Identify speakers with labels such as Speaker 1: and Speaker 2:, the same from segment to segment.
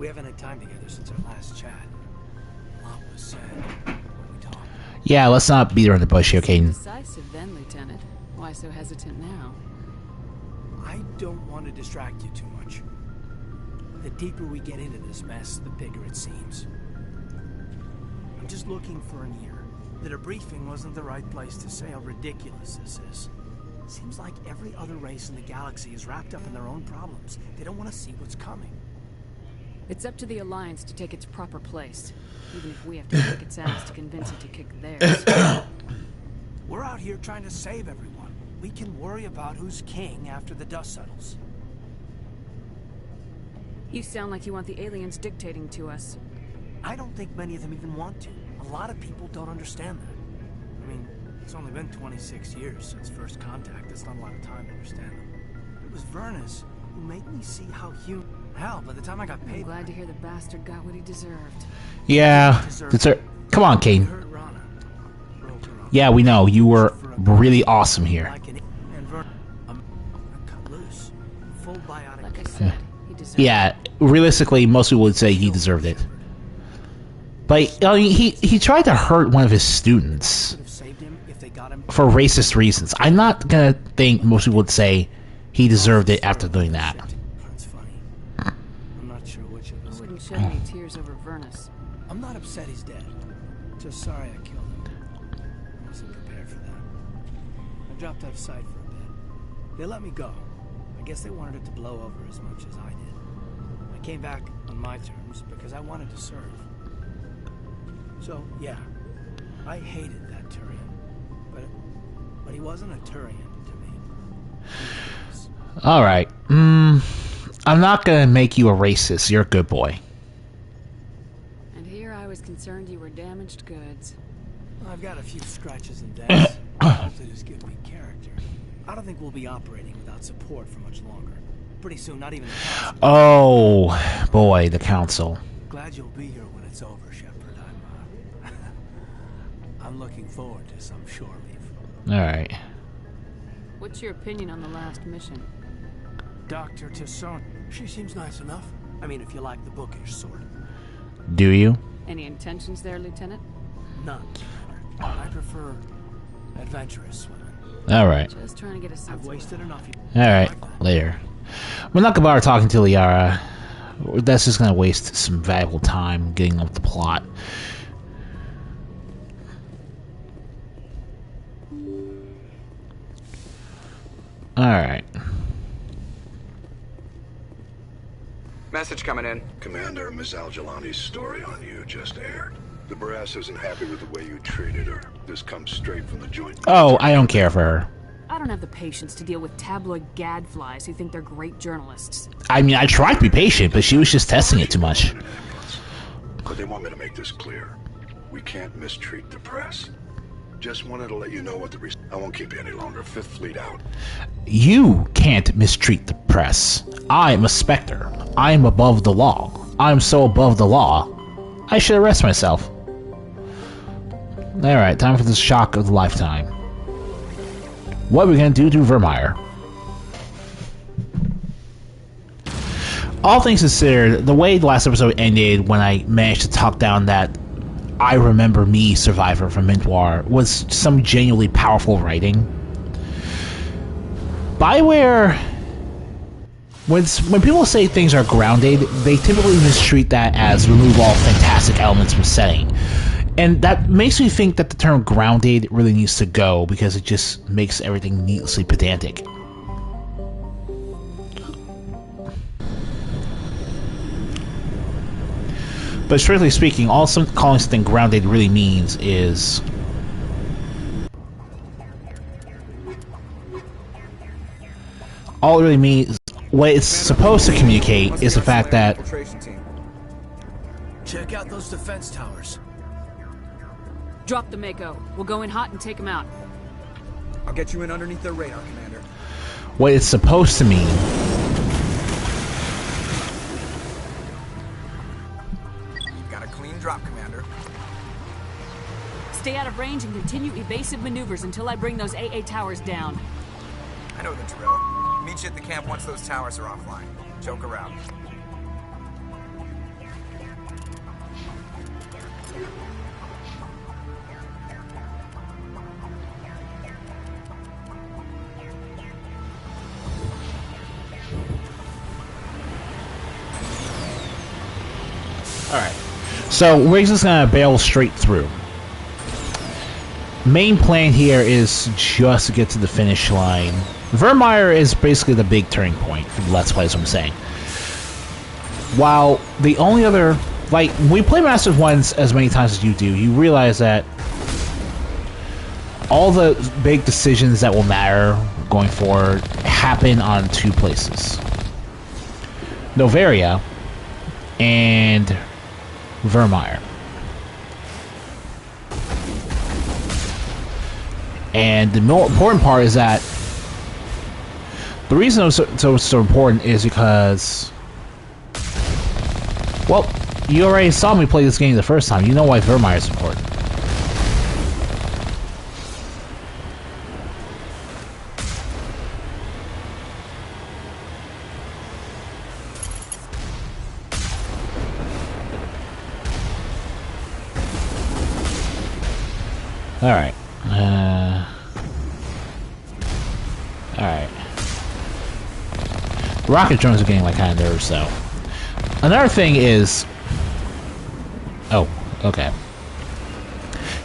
Speaker 1: We haven't had time together since our last chat. A lot was said when we talked.
Speaker 2: Yeah, let's not beat around the bush here, Caden.
Speaker 3: Decisive then, Lieutenant. Why so hesitant now?
Speaker 1: I don't want to distract you too much. The deeper we get into this mess, the bigger it seems. I'm just looking for an ear. The debriefing wasn't the right place to say how ridiculous this is. Seems like every other race in the galaxy is wrapped up in their own problems. They don't want to see what's coming.
Speaker 3: It's up to the Alliance to take its proper place, even if we have to kick its ass to convince it to kick theirs.
Speaker 1: We're out here trying to save everyone. We can worry about who's king after the dust settles.
Speaker 3: You sound like you want the aliens dictating to us.
Speaker 1: I don't think many of them even want to. A lot of people don't understand that. I mean, it's only been 26 years since first contact. That's not a lot of time to understand them. It was Vernus who made me see how human... Hell, by the time I got paid...
Speaker 3: I'm glad to hear the bastard got what he deserved.
Speaker 2: Yeah. Come on, Caden. Yeah, we know. You were really awesome here.
Speaker 3: Like I said, he deserved it.
Speaker 2: Yeah, realistically, most people would say he deserved it. But he tried to hurt one of his students for racist reasons. I'm not gonna think most people would say he deserved it after doing that.
Speaker 1: That's funny. I'm not sure which of us.
Speaker 3: I wouldn't shed any tears over Vernus.
Speaker 1: I'm not upset he's dead. Just sorry I killed him. I wasn't prepared for that. I dropped out of sight for a bit. They let me go. I guess they wanted it to blow over as much as I did. I came back on my terms because I wanted to serve. So, yeah, I hated that Turian. But he wasn't a Turian to me.
Speaker 2: Alright. I'm not gonna make you a racist. You're a good boy.
Speaker 3: And here I was concerned you were damaged goods.
Speaker 1: I've got a few scratches and dents. Hopefully just give me character. I don't think we'll be operating without support for much longer. Pretty soon, not even the council.
Speaker 2: Oh, boy, the council.
Speaker 1: Glad you'll be here when it's over, Shepard. I'm looking forward to some shore leave.
Speaker 2: Alright.
Speaker 3: What's your opinion on the last mission?
Speaker 1: Dr. Tisson. She seems nice enough. I mean, if you like the bookish sort.
Speaker 2: Do you?
Speaker 3: Any intentions there, Lieutenant?
Speaker 1: None. I prefer adventurous women.
Speaker 2: Alright.
Speaker 3: Just trying to get a sense.
Speaker 1: I've wasted enough.
Speaker 2: Alright, later. We're not gonna bother talking to Liara. That's just gonna waste some valuable time getting up the plot. Alright.
Speaker 4: Message coming in.
Speaker 5: Commander, Miss Al-Jalani's story on you just aired. The brass isn't happy with the way you treated her. This comes straight from the joint...
Speaker 2: Oh, I don't care for her.
Speaker 3: I don't have the patience to deal with tabloid gadflies who think they're great journalists.
Speaker 2: I mean, I tried to be patient, but she was just testing it too much.
Speaker 5: But they want me to make this clear. We can't mistreat the press. Just wanted to let you know what the... I won't keep you any longer. Fifth Fleet out.
Speaker 2: You can't mistreat the press. I am a Spectre. I am above the law. I am so above the law, I should arrest myself. Alright, time for the shock of the lifetime. What are we gonna do to Virmire? All things considered, the way the last episode ended when I managed to talk down that I Remember Me survivor from Mintwar was some genuinely powerful writing. BioWare, when people say things are grounded, they typically mistreat that as remove all fantastic elements from setting. And that makes me think that the term grounded really needs to go, because it just makes everything needlessly pedantic. But strictly speaking, all calling something grounded really means is... all it really means, what it's supposed to communicate is the fact that...
Speaker 1: Check out those defense towers.
Speaker 3: Drop the Mako. We'll go in hot and take him out.
Speaker 4: I'll get you in underneath their radar, Commander.
Speaker 2: What it's supposed to mean...
Speaker 4: Got a clean drop, Commander.
Speaker 3: Stay out of range and continue evasive maneuvers until I bring those AA towers down.
Speaker 4: I know the drill. Meet you at the camp once those towers are offline. Joke around.
Speaker 2: So we're just gonna barrel straight through. Main plan here is just to get to the finish line. Virmire is basically the big turning point for the Let's Play, is what I'm saying. While the only other... Like, when we play Master Ones as many times as you do, you realize that all the big decisions that will matter going forward happen on two places. Novaria and Virmire. And the more important part is that the reason it was so important is because, well, you already saw me play this game the first time. You know why Virmire is important. Alright. Alright. Rocket drones are getting my kind of nerves, though. Another thing is... Oh, okay.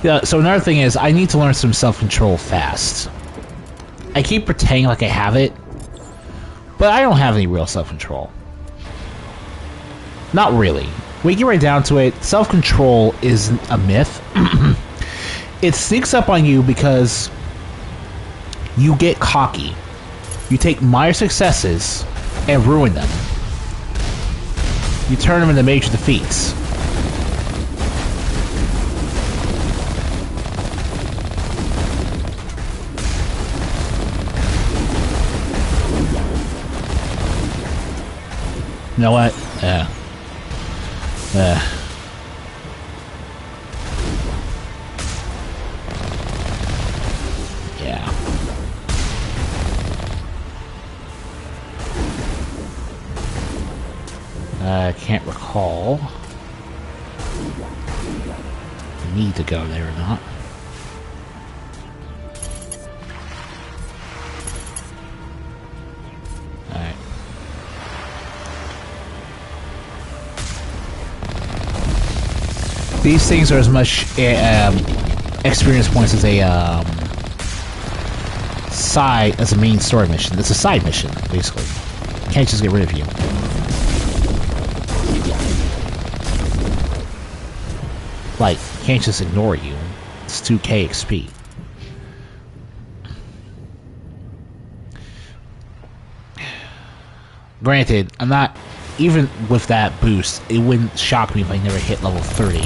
Speaker 2: Yeah, so another thing is, I need to learn some self-control fast. I keep pretending like I have it, but I don't have any real self-control. Not really. When you get right down to it, self-control is a myth. It sneaks up on you because you get cocky. You take minor successes and ruin them. You turn them into major defeats. You know what? Yeah. I can't recall if I need to go there or not. Alright. These things are as much experience points as a as a main story mission. It's a side mission, basically. You can't just get rid of you. Like, can't just ignore you. It's 2k XP. Granted, I'm not... Even with that boost, it wouldn't shock me if I never hit level 30.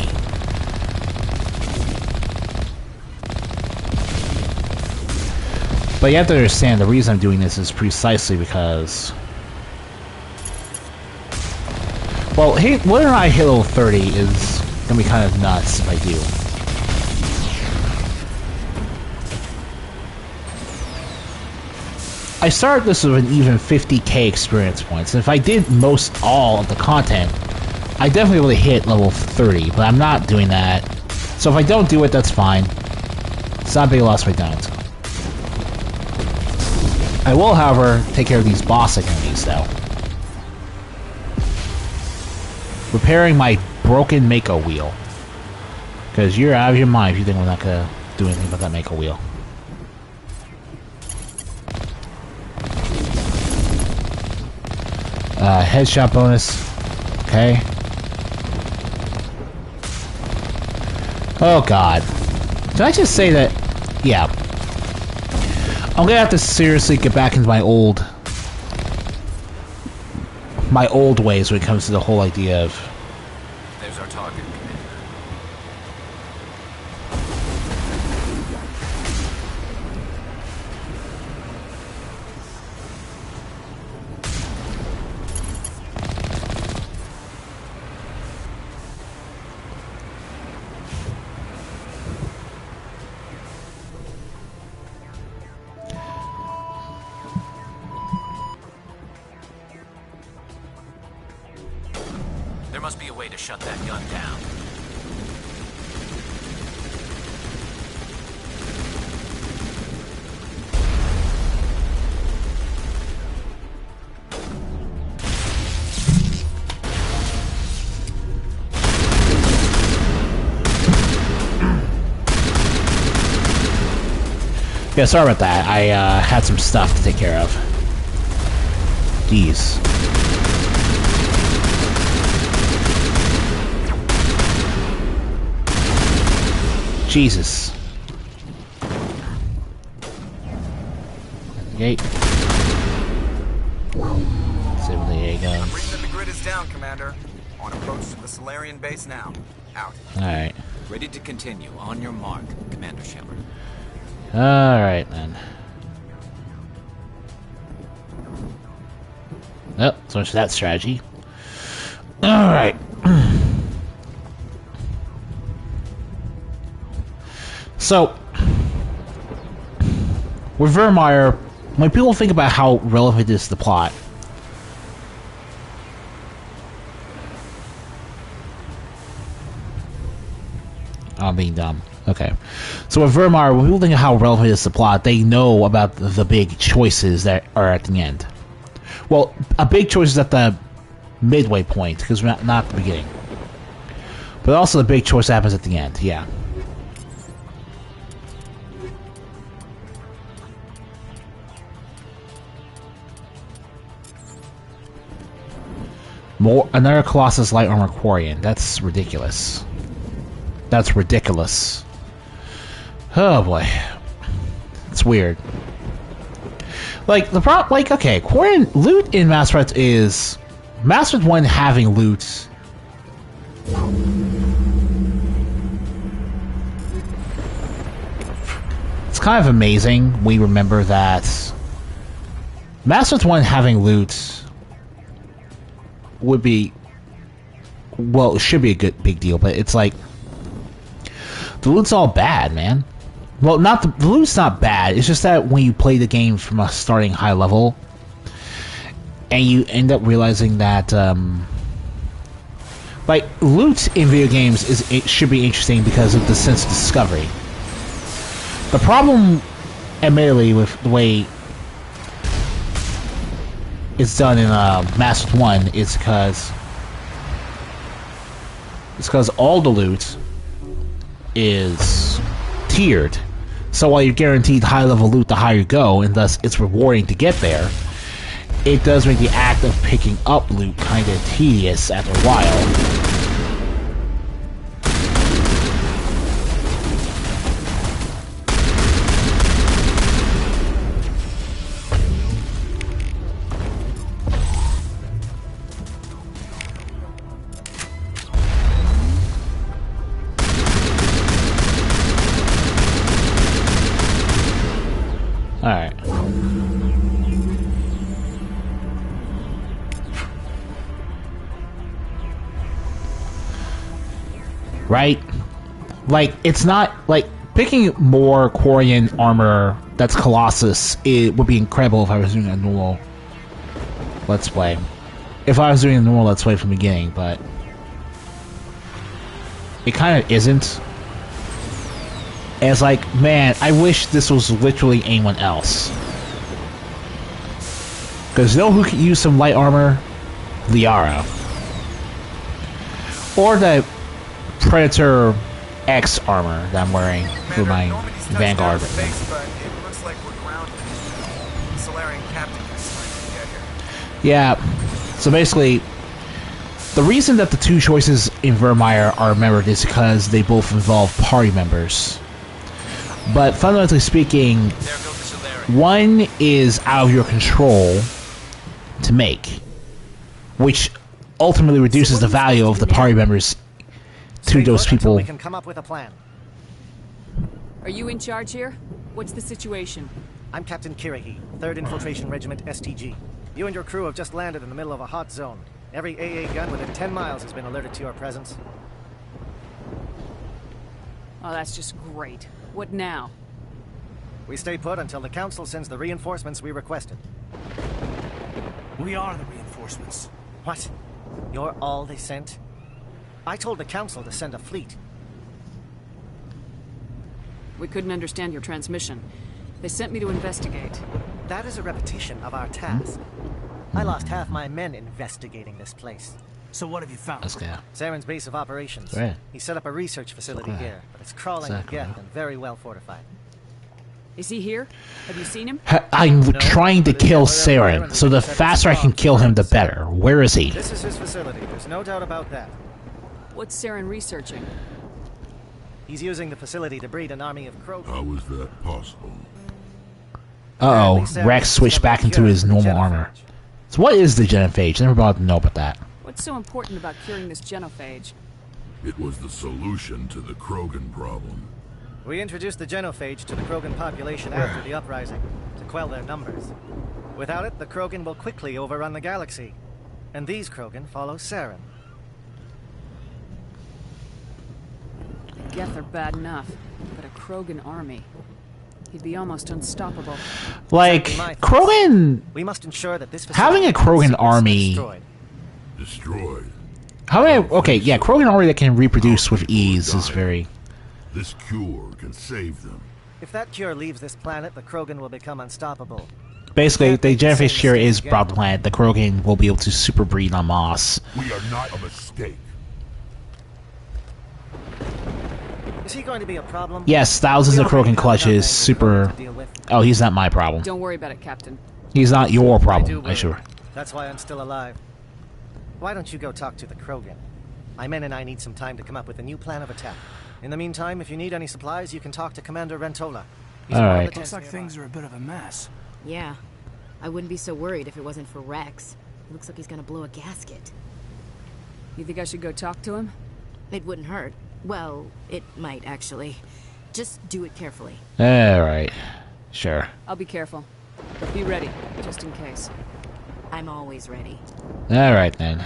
Speaker 2: But you have to understand, the reason I'm doing this is precisely because... Well, whether or not I hit level 30 is gonna be kind of nuts if I do. I started this with an even 50k experience points, and if I did most all of the content, I definitely would have hit level 30, but I'm not doing that. So if I don't do it, that's fine. It's not a big loss if I don't. I will, however, take care of these boss enemies, though. Repairing my broken Mako wheel. Because you're out of your mind if you think we're not gonna do anything about that Mako wheel. Headshot bonus. Okay. Oh god. Did I just say that? Yeah. I'm gonna have to seriously get back into my old ways when it comes to the whole idea of...
Speaker 6: There's our target, Commander. There must be a way to shut that gun down.
Speaker 2: Yeah, sorry about that. I had some stuff to take care of. Jeez. Jesus. Gate. Save the A guns.
Speaker 4: Reading that the grid is down, Commander. On approach to the Solarian base now. Out.
Speaker 2: Alright.
Speaker 6: Ready to continue. On your mark, Commander Shepard.
Speaker 2: Alright then. Oh, so much for that strategy. Alright. So, with Virmire, when people think about how relevant it is to the plot, I'm being dumb. Okay. So with Virmire, when people think of how relevant it is to the plot, they know about the big choices that are at the end. Well, a big choice is at the midway point, because we're not at the beginning. But also the big choice happens at the end, yeah. Another Colossus Light Armor Quarian. That's ridiculous. That's ridiculous. Oh boy. It's weird. Like, the problem, like, okay, Quarian loot in Mass Effect is Mass Effect 1 having loot. It's kind of amazing. We remember that Mass Effect 1 having loot would be, well, it should be a big deal, but it's like the loot's all bad, man. Well, not the loot's not bad. It's just that when you play the game from a starting high level, and you end up realizing that, like, loot in video games it should be interesting because of the sense of discovery. The problem, admittedly, with the way it's done in Mass Effect 1 is because all the loot is tiered. So while you're guaranteed high-level loot the higher you go, and thus it's rewarding to get there, it does make the act of picking up loot kind of tedious after a while. Alright. Right? Like, it's not, like, picking more Quarian armor that's Colossus, it would be incredible if I was doing a normal Let's Play. If I was doing a normal Let's Play from the beginning, but it kind of isn't. And it's like, man, I wish this was literally anyone else. Because you know who could use some light armor? Liara. Or the Predator X armor that I'm wearing for my Vanguard.
Speaker 4: Base, but it looks like we're grounded. The Solarian captain is trying to get here.
Speaker 2: Yeah, so basically, the reason that the two choices in Virmire are remembered is because they both involve party members. But fundamentally speaking, one is out of your control to make, which ultimately reduces the value of the party members to those people.
Speaker 7: We can come up with a plan.
Speaker 3: Are you in charge here? What's the situation?
Speaker 7: I'm Captain Kirrahe, 3rd Infiltration Regiment STG. You and your crew have just landed in the middle of a hot zone. Every AA gun within 10 miles has been alerted to your presence.
Speaker 3: Oh, that's just great. What now?
Speaker 7: We stay put until the Council sends the reinforcements we requested.
Speaker 1: We are the reinforcements.
Speaker 7: What? You're all they sent? I told the Council to send a fleet.
Speaker 3: We couldn't understand your transmission. They sent me to investigate.
Speaker 7: That is a repetition of our task. I lost half my men investigating this place.
Speaker 1: So what have you found?
Speaker 2: Let's go.
Speaker 7: Saren's base of operations.
Speaker 2: Right.
Speaker 7: He set up a research facility here, but it's crawling to
Speaker 2: Exactly.
Speaker 7: death and very well fortified.
Speaker 3: Is he here? Have you seen him?
Speaker 2: I'm trying to kill Saren, so the faster I can kill him, the better. Where is he?
Speaker 7: This is his facility. There's no doubt about that.
Speaker 3: What's Saren researching?
Speaker 7: He's using the facility to breed an army of Krogan.
Speaker 5: How is that possible?
Speaker 2: Uh-oh, Rex switched back into his normal armor. So what is the genophage? I never bothered to know about that.
Speaker 3: What's so important about curing this genophage?
Speaker 5: It was the solution to the Krogan problem.
Speaker 7: We introduced the genophage to the Krogan population after the uprising, to quell their numbers. Without it, the Krogan will quickly overrun the galaxy. And these Krogan follow Saren.
Speaker 3: Geth are bad enough, but a Krogan army. He'd be almost unstoppable.
Speaker 2: Like, Krogan...
Speaker 7: We must ensure that this
Speaker 2: having a Krogan army...
Speaker 5: Destroyed.
Speaker 2: Okay, yeah, Krogan army that can reproduce with ease is very...
Speaker 5: This cure can save them.
Speaker 7: If that cure leaves this planet, the Krogan will become unstoppable.
Speaker 2: Basically, the genophage cure is brought to the planet. The Krogan will be able to super breed on Moss.
Speaker 5: We are not a mistake.
Speaker 7: Is he going to be a problem?
Speaker 2: Yes, thousands of Krogan clutches, super... Oh, he's not my problem.
Speaker 3: Don't worry about it, Captain.
Speaker 2: He's not your problem, I'm sure.
Speaker 7: That's why I'm still alive. Why don't you go talk to the Krogan? My men and I need some time to come up with a new plan of attack. In the meantime, if you need any supplies, you can talk to Commander Rentola.
Speaker 2: Alright.
Speaker 1: Looks like things are a bit of a mess.
Speaker 8: Yeah. I wouldn't be so worried if it wasn't for Rex. It looks like he's gonna blow a gasket.
Speaker 3: You think I should go talk to him?
Speaker 8: It wouldn't hurt. Well, it might, actually. Just do it carefully.
Speaker 2: Alright. Sure.
Speaker 3: I'll be careful. But be ready, just in case.
Speaker 8: I'm always ready.
Speaker 2: Alright, then.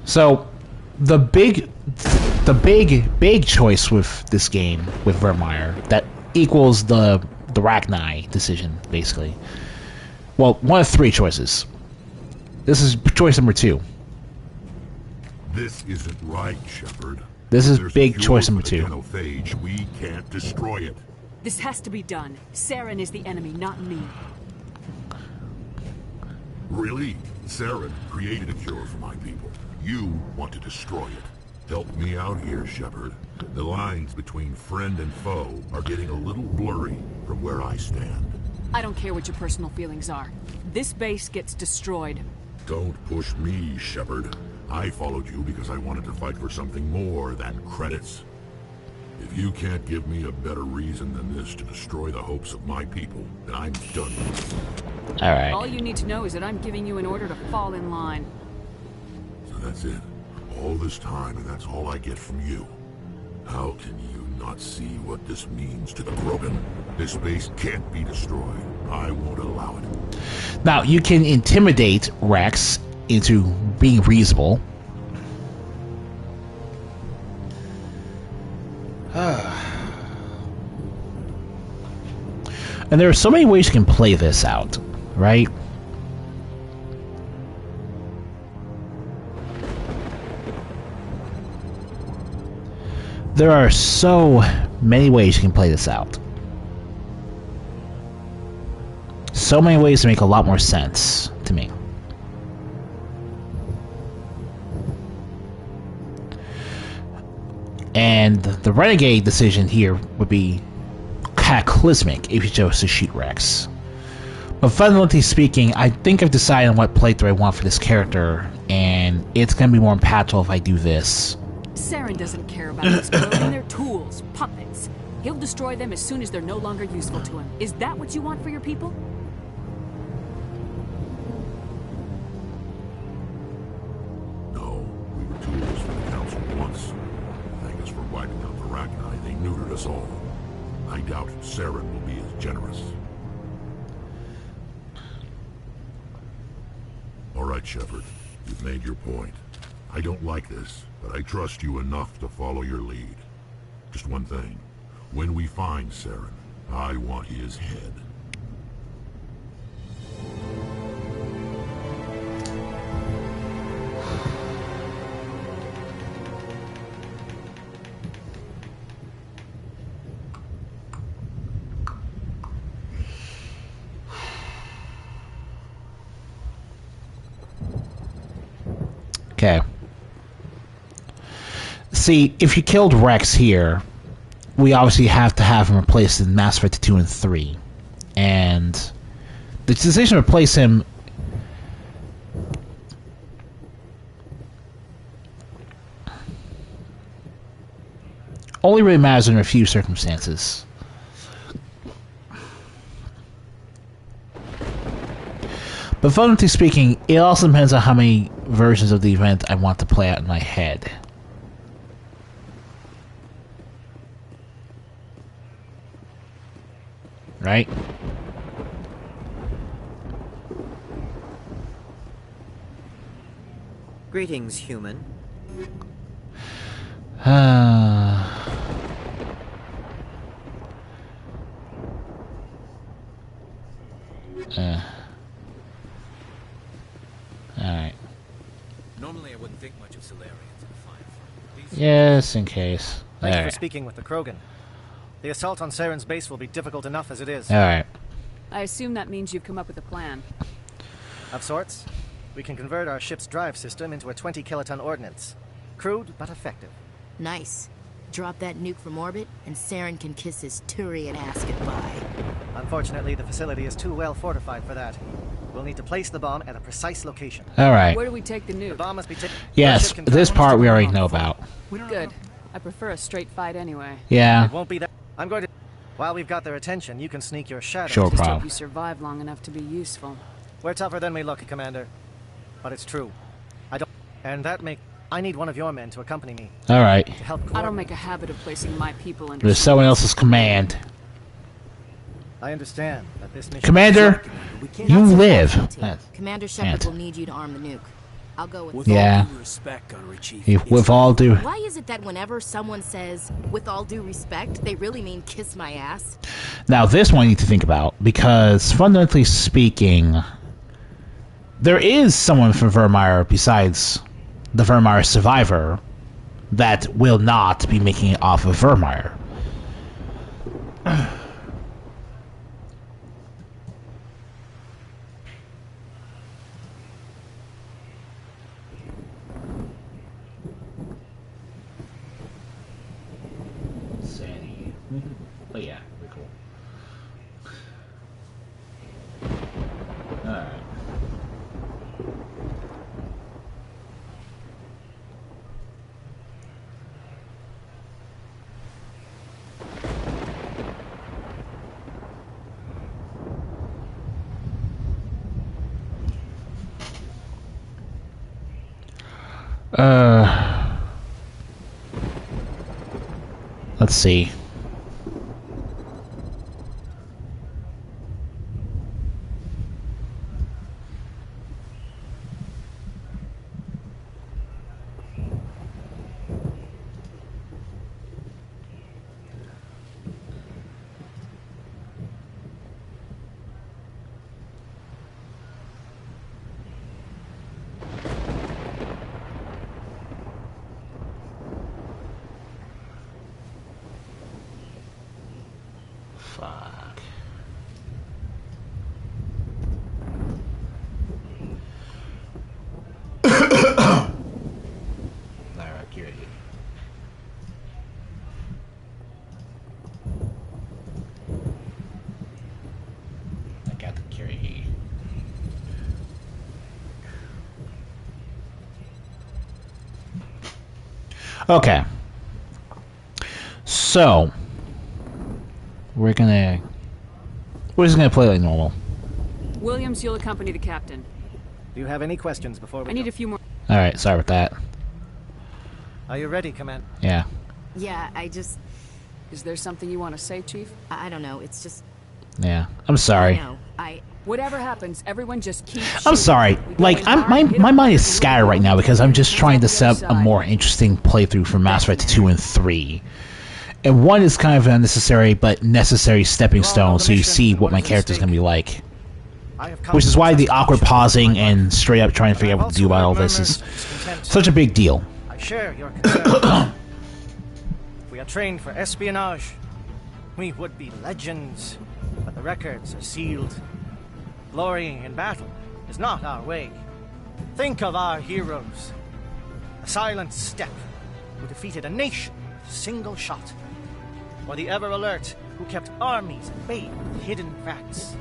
Speaker 2: So, the big choice with this game, with Virmire, that equals the Rachni decision, basically. Well, one of three choices. This is choice number 2.
Speaker 5: This isn't right, Shepard.
Speaker 2: This is
Speaker 5: There's
Speaker 2: big
Speaker 5: a
Speaker 2: choice
Speaker 5: cure
Speaker 2: number
Speaker 5: for the
Speaker 2: 2.
Speaker 5: genophage. We can't destroy it.
Speaker 3: This has to be done. Saren is the enemy, not me.
Speaker 5: Really? Saren created a cure for my people. You want to destroy it. Help me out here, Shepard. The lines between friend and foe are getting a little blurry from where I stand.
Speaker 3: I don't care what your personal feelings are. This base gets destroyed.
Speaker 5: Don't push me, Shepard. I followed you because I wanted to fight for something more than credits. If you can't give me a better reason than this to destroy the hopes of my people, then I'm done with this.
Speaker 2: Alright.
Speaker 3: All you need to know is that I'm giving you an order to fall in line.
Speaker 5: So that's it. All this time, and that's all I get from you. How can you not see what this means to the Krogan? This base can't be destroyed. I won't allow it.
Speaker 2: Now, you can intimidate Rex into being reasonable. And there are so many ways you can play this out, right? There are so many ways you can play this out. So many ways to make a lot more sense to me. And the Renegade decision here would be cataclysmic if you chose to shoot Rex. But fundamentally speaking, I think I've decided on what playthrough I want for this character, and it's going to be more impactful if I do this.
Speaker 3: Saren doesn't care about his Krogan. They're tools, puppets. He'll destroy them as soon as they're no longer useful to him. Is that what you want for your people?
Speaker 5: No, we were tools for the Council once. Thank us for wiping out the Rachni. They neutered us all. I doubt Saren will be as generous. All right, Shepard. You've made your point. I don't like this, but I trust you enough to follow your lead. Just one thing. When we find Saren, I want his head.
Speaker 2: Okay. See, if you killed Rex here, we obviously have to have have him replaced in Mass Effect 2 and 3. And the decision to replace him only really matters in a few circumstances. But fundamentally speaking, it also depends on how many versions of the event I want to play out in my head. Right?
Speaker 9: Greetings, human.
Speaker 2: Alright.
Speaker 6: Normally I wouldn't think much of Solarians in a firefight.
Speaker 2: Yes, in case.
Speaker 7: Thanks for speaking with the Krogan. The assault on Saren's base will be difficult enough as it is.
Speaker 2: Alright.
Speaker 3: I assume that means you've come up with a plan.
Speaker 7: Of sorts. We can convert our ship's drive system into a 20-kiloton ordnance. Crude, but effective.
Speaker 8: Nice. Drop that nuke from orbit, and Saren can kiss his Turian ass goodbye.
Speaker 7: Unfortunately, the facility is too well fortified for that. We'll need to place the bomb at a precise location.
Speaker 2: Alright.
Speaker 3: Where do we take the nuke?
Speaker 7: The bomb must be taken.
Speaker 2: Yes, this part we already know about.
Speaker 3: Good. I prefer a straight fight anyway.
Speaker 2: Yeah.
Speaker 7: It won't be that. I'm going to. While we've got their attention, you can sneak your shadow.
Speaker 2: Sure,
Speaker 3: Just
Speaker 2: problem.
Speaker 3: hope you survive long enough to be useful.
Speaker 7: We're tougher than we look, Commander. But it's true. I don't. And that make. I need one of your men to accompany me.
Speaker 2: Alright.
Speaker 7: To help.
Speaker 3: I don't make a habit of placing my people under.
Speaker 2: There's someone else's command.
Speaker 7: I understand that this mission.
Speaker 2: Commander, you live.
Speaker 8: Commander Shepard will need you to arm the nuke. I'll go with
Speaker 2: Yeah.
Speaker 1: All due respect, Gunnery Chief.
Speaker 2: With all due.
Speaker 8: Why is it that whenever someone says, with all due respect, they really mean kiss my ass?
Speaker 2: Now, this one you need to think about, because fundamentally speaking, there is someone from Virmire besides the Virmire survivor that will not be making it off of Virmire. Oh yeah, pretty cool. Alright. Let's see. Fuck. Alright, get ready. I got the carry. Okay. So we're just gonna play like normal.
Speaker 3: Williams, you'll accompany the captain.
Speaker 7: Do you have any questions before we
Speaker 3: I need
Speaker 7: go?
Speaker 3: a few more.
Speaker 2: Alright, sorry about that.
Speaker 7: Are you ready, Commander?
Speaker 2: Yeah.
Speaker 8: Yeah, I just...
Speaker 3: Is there something you want to say, Chief?
Speaker 8: I don't know, it's just...
Speaker 2: Yeah. I'm sorry.
Speaker 8: No,
Speaker 3: Whatever happens, everyone just keep
Speaker 2: I'm
Speaker 3: shooting.
Speaker 2: sorry.
Speaker 3: We go
Speaker 2: Like,
Speaker 3: in hard, hit
Speaker 2: my
Speaker 3: them,
Speaker 2: mind is
Speaker 3: and we
Speaker 2: scattered
Speaker 3: go.
Speaker 2: right now because I'm just trying to
Speaker 3: Hands out
Speaker 2: set
Speaker 3: the
Speaker 2: up a
Speaker 3: other
Speaker 2: more
Speaker 3: side.
Speaker 2: interesting playthrough for Mass Effect 2 and 3. And one is kind of an unnecessary but necessary stepping stone so you see what my character's going to be like.
Speaker 7: I have come
Speaker 2: Which is
Speaker 7: to
Speaker 2: why the
Speaker 7: such a
Speaker 2: awkward
Speaker 7: position
Speaker 2: pausing
Speaker 7: in my life.
Speaker 2: and straight up trying to figure out what to do about all this is such a big deal.
Speaker 7: I share your concern. We are trained for espionage. We would be legends, but the records are sealed. Glory in battle is not our way. Think of our heroes. A silent step who defeated a nation with a single shot. Or the ever-alert who kept armies at bay with hidden facts.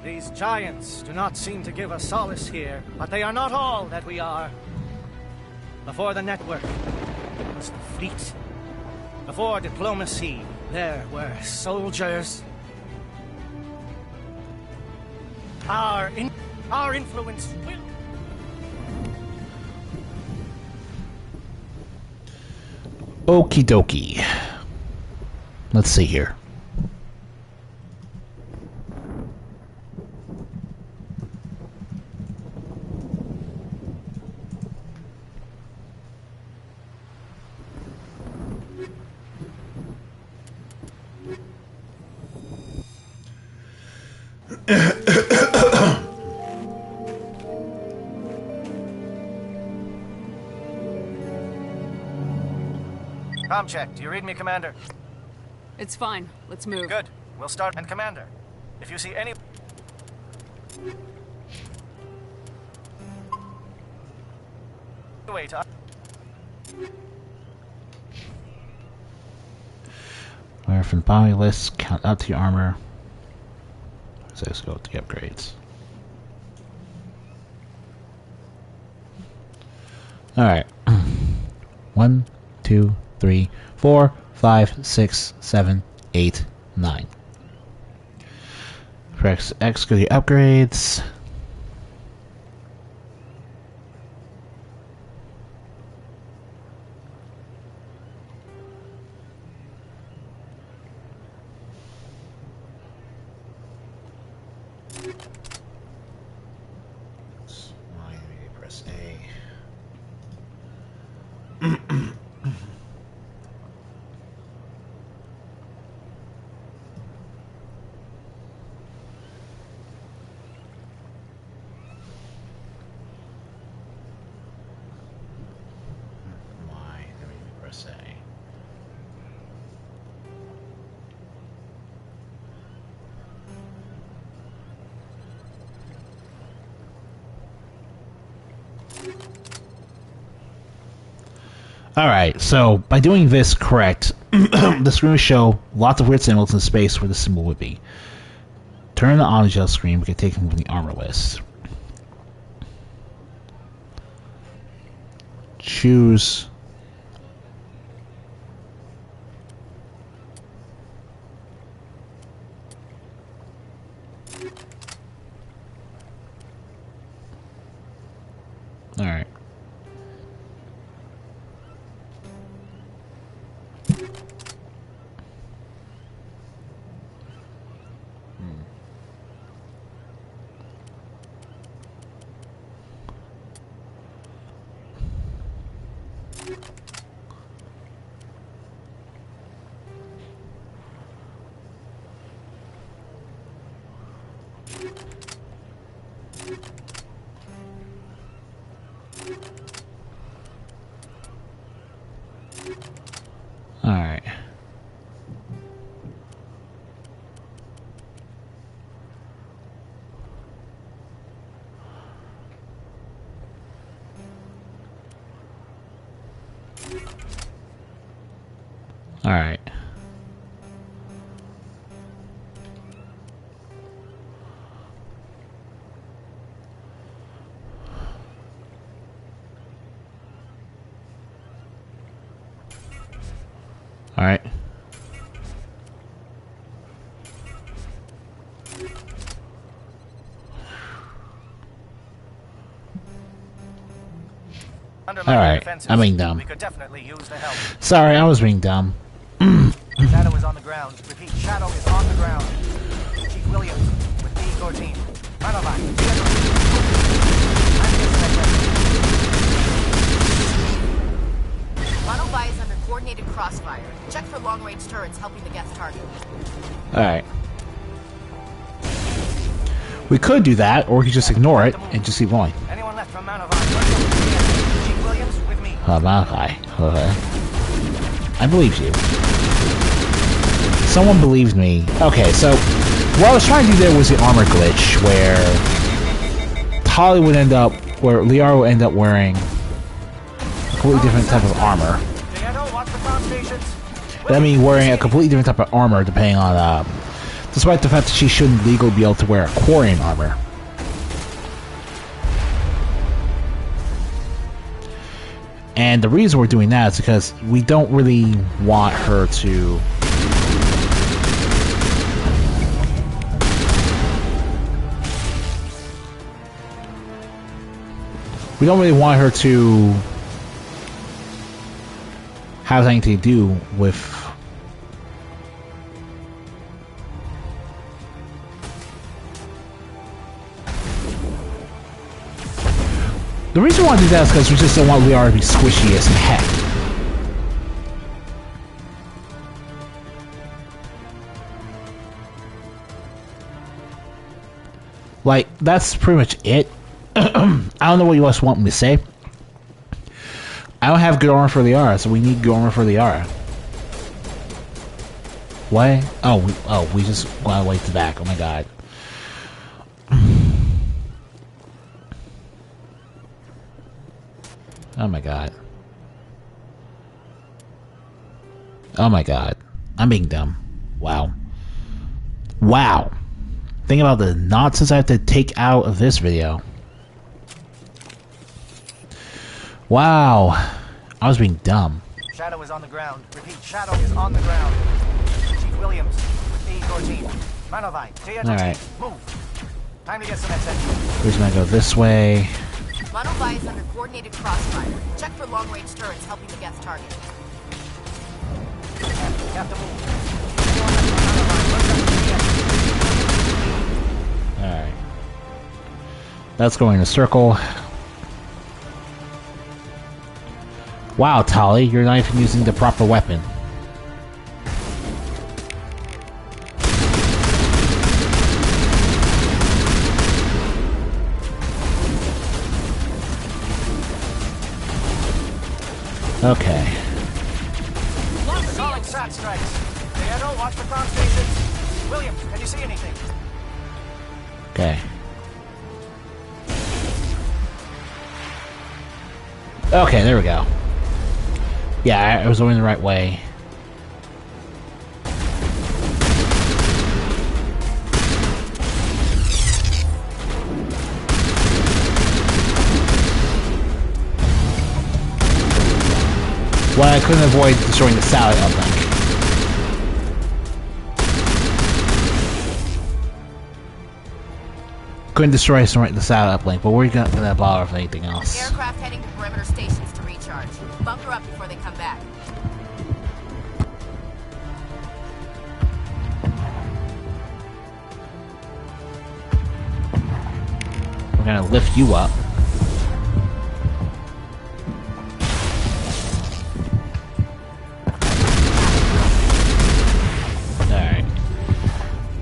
Speaker 7: These giants do not seem to give us solace here, but they are not all that we are. Before the network, there was the fleet. Before diplomacy, there were soldiers. Our influence will...
Speaker 2: Okie dokie. Let's see here.
Speaker 7: Com check. Do you read me, Commander?
Speaker 3: It's fine. Let's move.
Speaker 7: Good. We'll start. And Commander, if you see any... Wait.
Speaker 2: From body lists, count out the armor. So let's go with the upgrades. Alright. 1, 2, 3, 4, 5, 6, 7, 8, 9. Press X, go to the upgrades. Press A. Press A. Alright, so by doing this correct, the screen will show lots of weird symbols in space where the symbol would be. Turn the audio screen, we can take them from the armor list. Choose alright. Alright. Alright. Alright. Alright, I'm being dumb.
Speaker 7: We could definitely use the help.
Speaker 2: Sorry, I was being dumb.
Speaker 7: Shadow is on the ground. Repeat, Shadow is on the ground. Chief Williams with B-14. Manovan.
Speaker 8: Monobi is under coordinated crossfire. Check for long-range turrets helping the guest target.
Speaker 2: Alright. We could do that, or we could just ignore it and just keep going.
Speaker 7: Anyone left from Manovan? Chief Williams with me.
Speaker 2: Malachi. I believe you. Someone believed me. Okay, so what I was trying to do there was the armor glitch, where Tali would end up, where Liara would end up wearing a completely different type of armor. That means wearing a completely different type of armor, depending on, despite the fact that she shouldn't legally be able to wear Quarian armor. And the reason we're doing that is because we don't really want her to... We don't really want her to have anything to do with the reason we want to do that is because we just don't want Liara to be squishy as heck. Like, that's pretty much it. I don't know what you guys want me to say. I don't have good armor for Liara, so we need good armor for Liara. What? Oh, we just got away to the back. Oh my god. Oh my god. Oh my god. I'm being dumb. Wow. Wow. Think about the nonsense I have to take out of this video. Wow. I was being dumb.
Speaker 7: Shadow is on the ground. Repeat, Shadow is on the ground. Chief Williams with A-14. Manovai,
Speaker 2: Alright.
Speaker 7: Move. Time to get some attention.
Speaker 2: We're just gonna go this way.
Speaker 8: Manovai is under coordinated crossfire. Check for long-range turrets helping the Geth target.
Speaker 7: Captain, move.
Speaker 2: Alright. That's going in a circle. Wow, Tali, you're not even using the proper weapon. Okay.
Speaker 7: Calling SAT strikes. Diego, watch for cross stations. Williams, can you see anything?
Speaker 2: Okay. Okay, there we go. Yeah, I was going the right way. Well, I couldn't avoid destroying the satellite uplink. Couldn't destroy the satellite uplink, but we're not gonna bother with anything else.
Speaker 8: Aircraft heading to perimeter stations to recharge. Bunker up before they come back.
Speaker 2: We're gonna lift you up.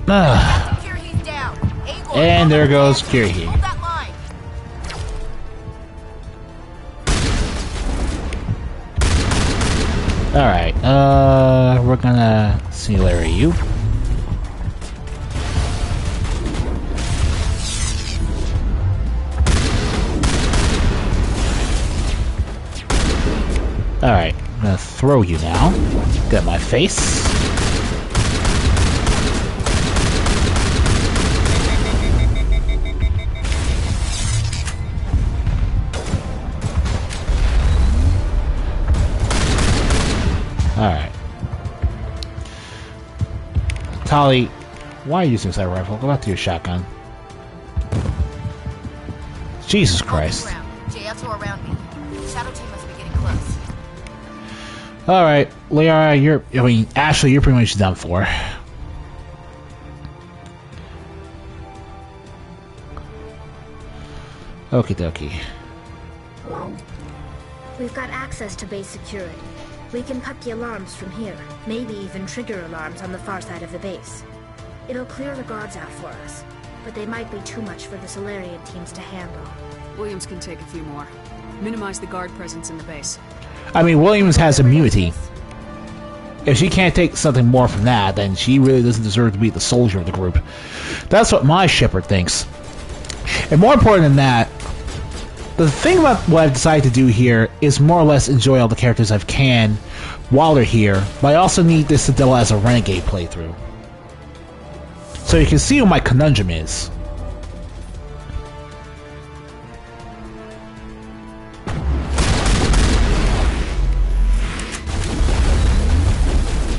Speaker 2: Alright. And there goes Kirhi.
Speaker 8: Hold that line.
Speaker 2: Alright, we're gonna singularity you. Alright, I'm gonna throw you now. Get my face. Alright. Tali, why are you using that rifle? Go back to your shotgun. Jesus Christ.
Speaker 8: JFs are around me. Shadow team must be getting close.
Speaker 2: Alright, Liara, Ashley, you're pretty much done for. Okie dokie.
Speaker 9: We've got access to base security. We can cut the alarms from here, maybe even trigger alarms on the far side of the base. It'll clear the guards out for us, but they might be too much for the Solarian teams to handle.
Speaker 3: Williams can take a few more. Minimize the guard presence in the base.
Speaker 2: I mean, Williams has immunity. If she can't take something more from that, then she really doesn't deserve to be the soldier of the group. That's what my Shepard thinks. And more important than that, the thing about what I've decided to do here is more or less enjoy all the characters I can while they're here, but I also need this to double as a renegade playthrough. So you can see what my conundrum is.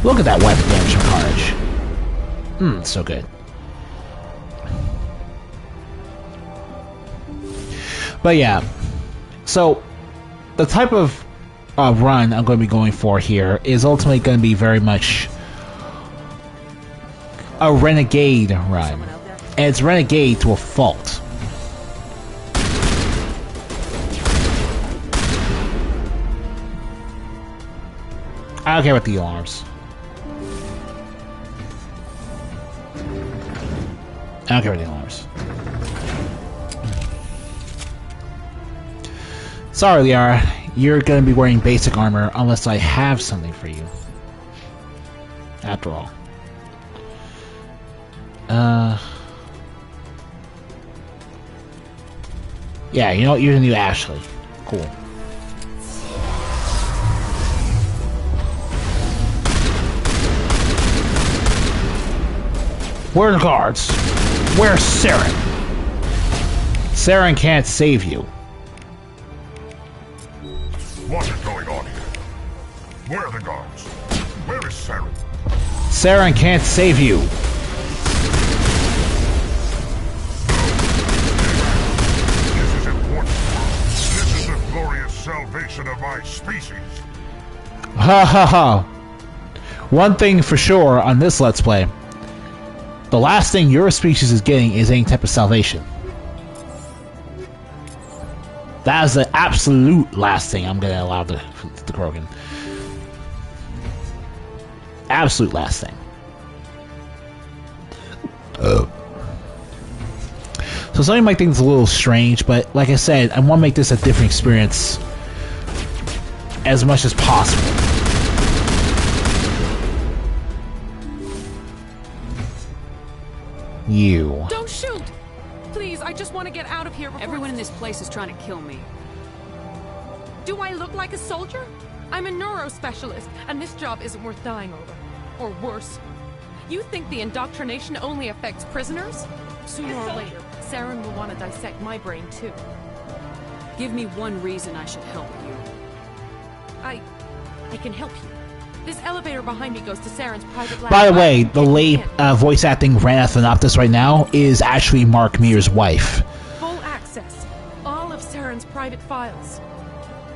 Speaker 2: Look at that weapon damage from Carnage. So good. But yeah, so the type of run I'm going to be going for here is ultimately going to be very much a renegade run, and it's renegade to a fault. I don't care about the alarms. I don't care about the alarms. Sorry, Liara, you're gonna be wearing basic armor unless I have something for you. After all. Yeah, you know what? You're the new Ashley. Cool. Where are the guards? Where's Saren? Saren can't save you.
Speaker 5: What is going on here? Where are the guards? Where is Saren?
Speaker 2: Saren can't save you.
Speaker 5: This is important. This is the glorious salvation of my species.
Speaker 2: Ha ha ha. One thing for sure on this Let's Play. The last thing your species is getting is any type of salvation. That is the absolute last thing I'm going to allow the Krogan. Absolute last thing. So some of you might think it's a little strange, but like I said, I want to make this a different experience as much as possible. You.
Speaker 10: Don't shoot! Please, I just want to get out of here before...
Speaker 3: Everyone in this place is trying to kill me.
Speaker 10: Do I look like a soldier? I'm a neurospecialist, and this job isn't worth dying over. Or worse. You think the indoctrination only affects prisoners? Sooner or later, Saren will want to dissect my brain too.
Speaker 3: Give me one reason I should help you.
Speaker 10: I can help you. This elevator behind me goes to Saren's private lab.
Speaker 2: By the way, the late voice acting Rana Thanoptis right now is actually Mark Mear's wife.
Speaker 10: Full access. All of Saren's private files.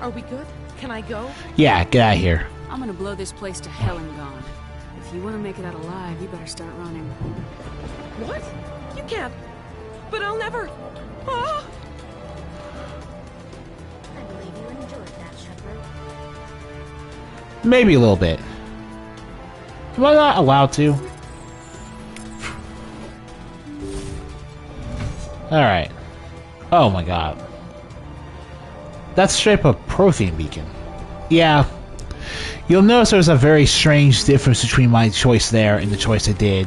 Speaker 10: Are we good? Can I go?
Speaker 2: Yeah, get out of here.
Speaker 3: I'm gonna blow this place to hell and gone. If you want to make it out alive, you better start running.
Speaker 10: What? You can't. But I'll never. Ah!
Speaker 9: I believe you enjoyed that, Shepard.
Speaker 2: Maybe a little bit. Am I not allowed to? Alright. Oh my god. That's straight up a Prothean beacon. Yeah. You'll notice there's a very strange difference between my choice there and the choice I did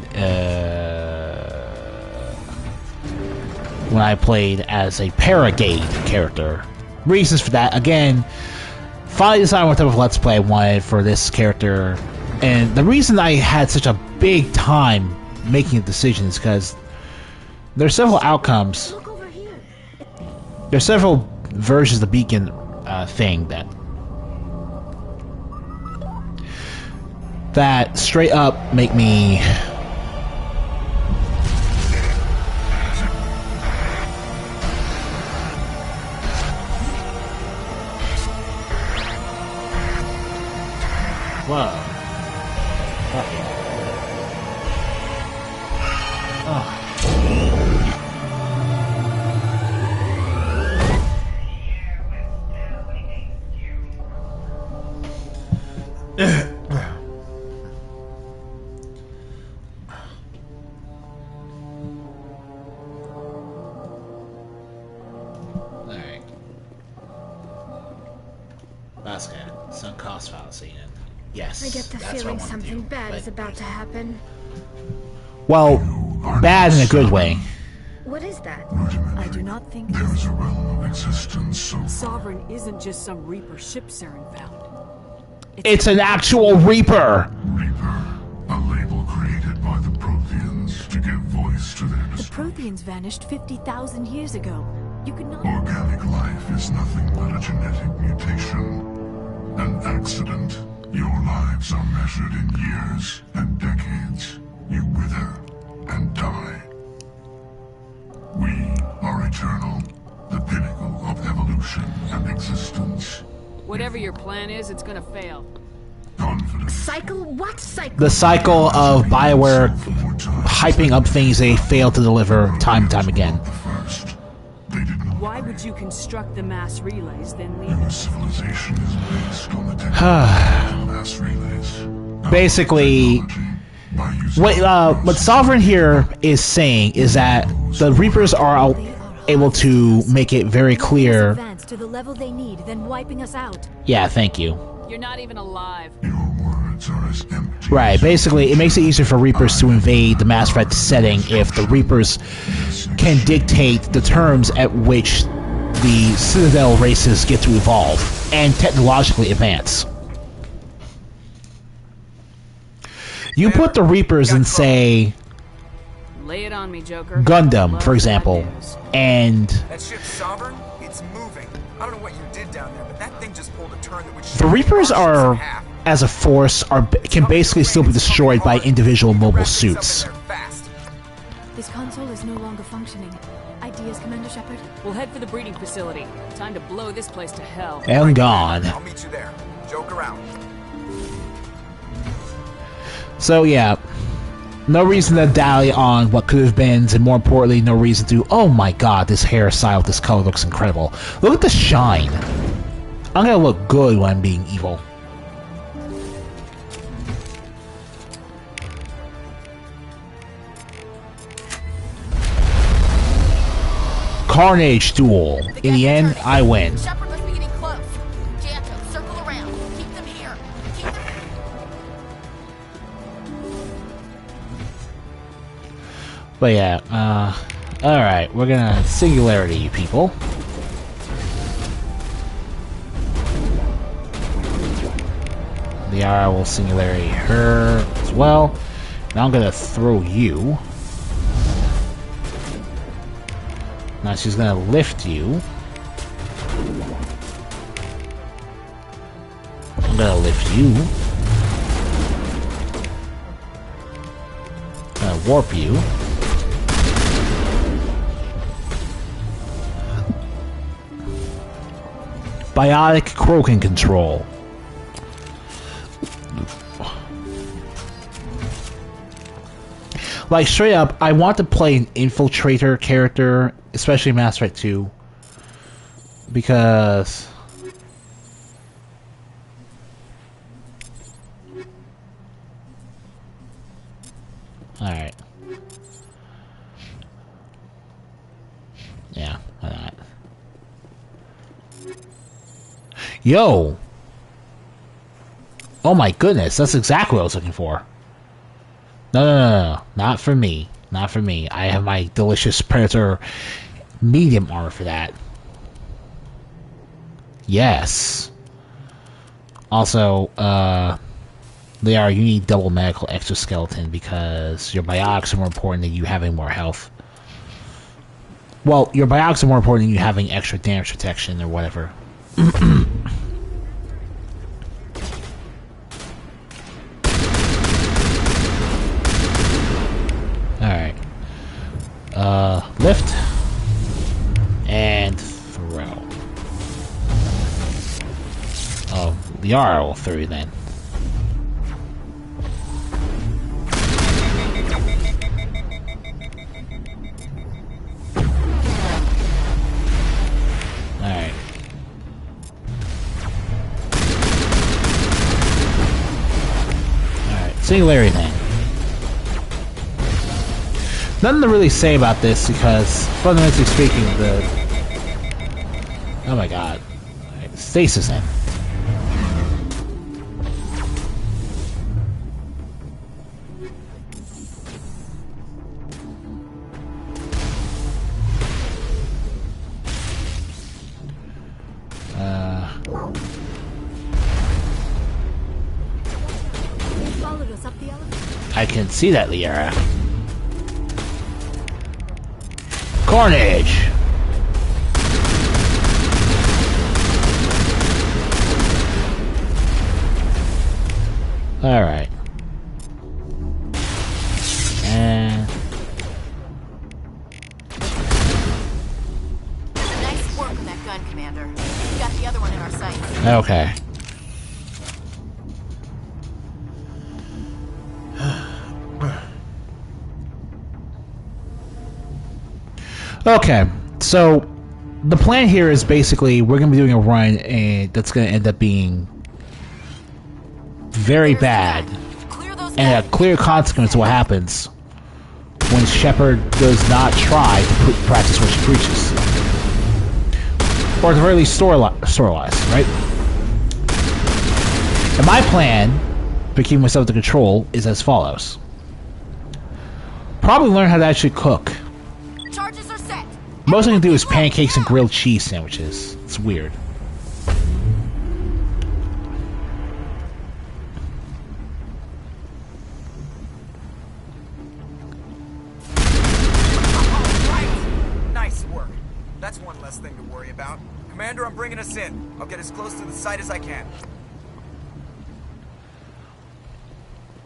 Speaker 2: when I played as a Paragade character. Reasons for that, again, finally decided what type of Let's Play I wanted for this character. And the reason I had such a big time making a decision is because there are several outcomes.
Speaker 9: Look over here.
Speaker 2: There are several versions of the beacon thing that straight up make me whoa. Oh. Alright. Basket, sunk cost fallacy. Yes.
Speaker 9: I get the feeling something bad is about to happen.
Speaker 2: Well, bad in a good way.
Speaker 9: What is that?
Speaker 3: I do not think
Speaker 5: There is a realm of existence so
Speaker 3: Sovereign isn't just some Reaper ship Saren found.
Speaker 2: It's an actual Reaper!
Speaker 5: Reaper, a label created by the Protheans to give voice to their
Speaker 8: The
Speaker 5: destruction.
Speaker 8: Protheans vanished 50,000 years ago. You could not...
Speaker 5: Organic life is nothing but a genetic mutation. An accident. Your lives are measured in years and decades. You wither and die. We are eternal, the pinnacle of evolution and existence.
Speaker 3: Whatever your plan is, it's gonna fail.
Speaker 5: Confidence.
Speaker 9: Cycle? What cycle?
Speaker 2: The cycle of BioWare hyping up things they fail to deliver time and time again.
Speaker 5: First, they did not.
Speaker 3: Why would you construct the mass relays, then leave
Speaker 5: Your
Speaker 3: it?
Speaker 5: civilization is based on the technology of mass relays.
Speaker 2: Basically,
Speaker 5: By using
Speaker 2: what Sovereign here is saying is that the Reapers are able to make it very clear.
Speaker 8: Advance to the level they need, then wiping us out.
Speaker 2: Yeah, thank you.
Speaker 3: You're not even alive.
Speaker 5: your words are as empty.
Speaker 2: Right, basically, it makes it easier for Reapers to invade the Mass Effect setting if the Reapers can dictate the terms at which the Citadel races get to evolve and technologically advance. You put the Reapers in, say,
Speaker 3: Lay it on me, Joker.
Speaker 2: Gundam,
Speaker 3: Love
Speaker 2: for example,
Speaker 3: bad news.
Speaker 2: and
Speaker 4: That ship's Sovereign? It's moving. I don't know what you did down there, but that thing just pulled a turn that would
Speaker 2: the Reapers are, as a force, can basically still be destroyed by individual mobile suits.
Speaker 8: This console is no longer functioning. Ideas, Commander Shepard?
Speaker 3: We'll head for the breeding facility. Time to blow this place to hell.
Speaker 2: And gone.
Speaker 4: I'll meet you there. Joke around.
Speaker 2: So yeah, no reason to dally on what could have been, and more importantly, no reason to, oh my god, this hairstyle, this color looks incredible. Look at the shine. I'm gonna look good when I'm being evil. Carnage duel. In the end, I win.
Speaker 11: Shepard must be getting close. Janto, circle around. Keep them here. Keep them...
Speaker 2: But yeah, alright, we're gonna singularity you people. The RI will singularity her as well. Now I'm gonna throw you. Now she's gonna lift you. I'm gonna lift you. I'm gonna warp you. Biotic Krogan control. Like, straight up, I want to play an infiltrator character, especially in Mass Effect 2. Because... Alright. Yeah, why not? Yo! Oh my goodness, that's exactly what I was looking for. No. Not for me. Not for me. I have my delicious Predator medium armor for that. Yes. Also, you need double medical exoskeleton because your biotics are more important than you having more health. Well, your biotics are more important than you having extra damage protection or whatever. Alright. Lift. And throw. Oh, the R will throw you then. Alright. Alright, singularity then. Nothing to really say about this because, fundamentally speaking, oh my god. Right, stasis in. I can see that, Liara. Carnage! Alright. And...
Speaker 11: Nice work on that gun, Commander. We got the other one in our sights.
Speaker 2: Okay. Okay, so the plan here is basically we're going to be doing a run and that's going to end up being very bad and a clear consequence of what happens when Shepard does not try to practice what she preaches. Or at the very least story-wise, right? And my plan for keeping myself under control is as follows. Probably learn how to actually cook.
Speaker 11: Charges are set.
Speaker 2: Most I can do is pancakes and grilled cheese sandwiches. It's weird.
Speaker 4: Nice work. That's one less thing to worry about. Commander, I'm bringing us in. I'll get as close to the site as I can.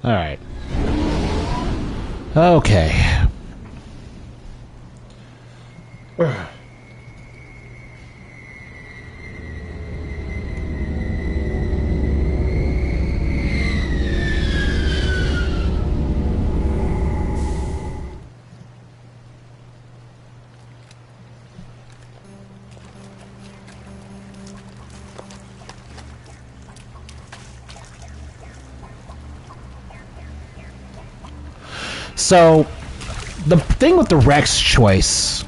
Speaker 2: Alright. Okay. So, the thing with the Rex choice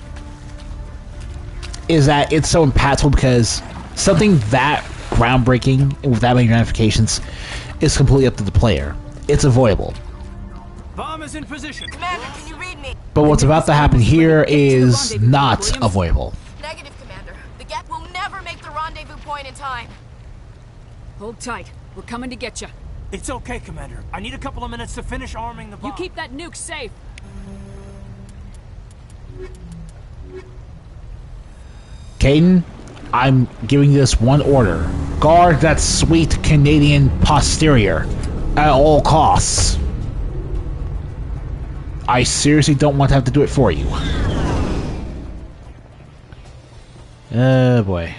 Speaker 2: is that it's so impactful because something that groundbreaking and with that many ramifications is completely up to the player. It's avoidable.
Speaker 1: Bomb is in position.
Speaker 11: Commander, can you read me?
Speaker 2: But what's about to happen here is not avoidable.
Speaker 11: Negative, Commander. The Geth will never make the rendezvous point in time.
Speaker 3: Hold tight. We're coming to get you.
Speaker 1: It's okay, Commander. I need a couple of minutes to finish arming the bomb.
Speaker 3: You keep that nuke safe.
Speaker 2: Caden, I'm giving you this one order. Guard that sweet Canadian posterior at all costs. I seriously don't want to have to do it for you. Oh boy.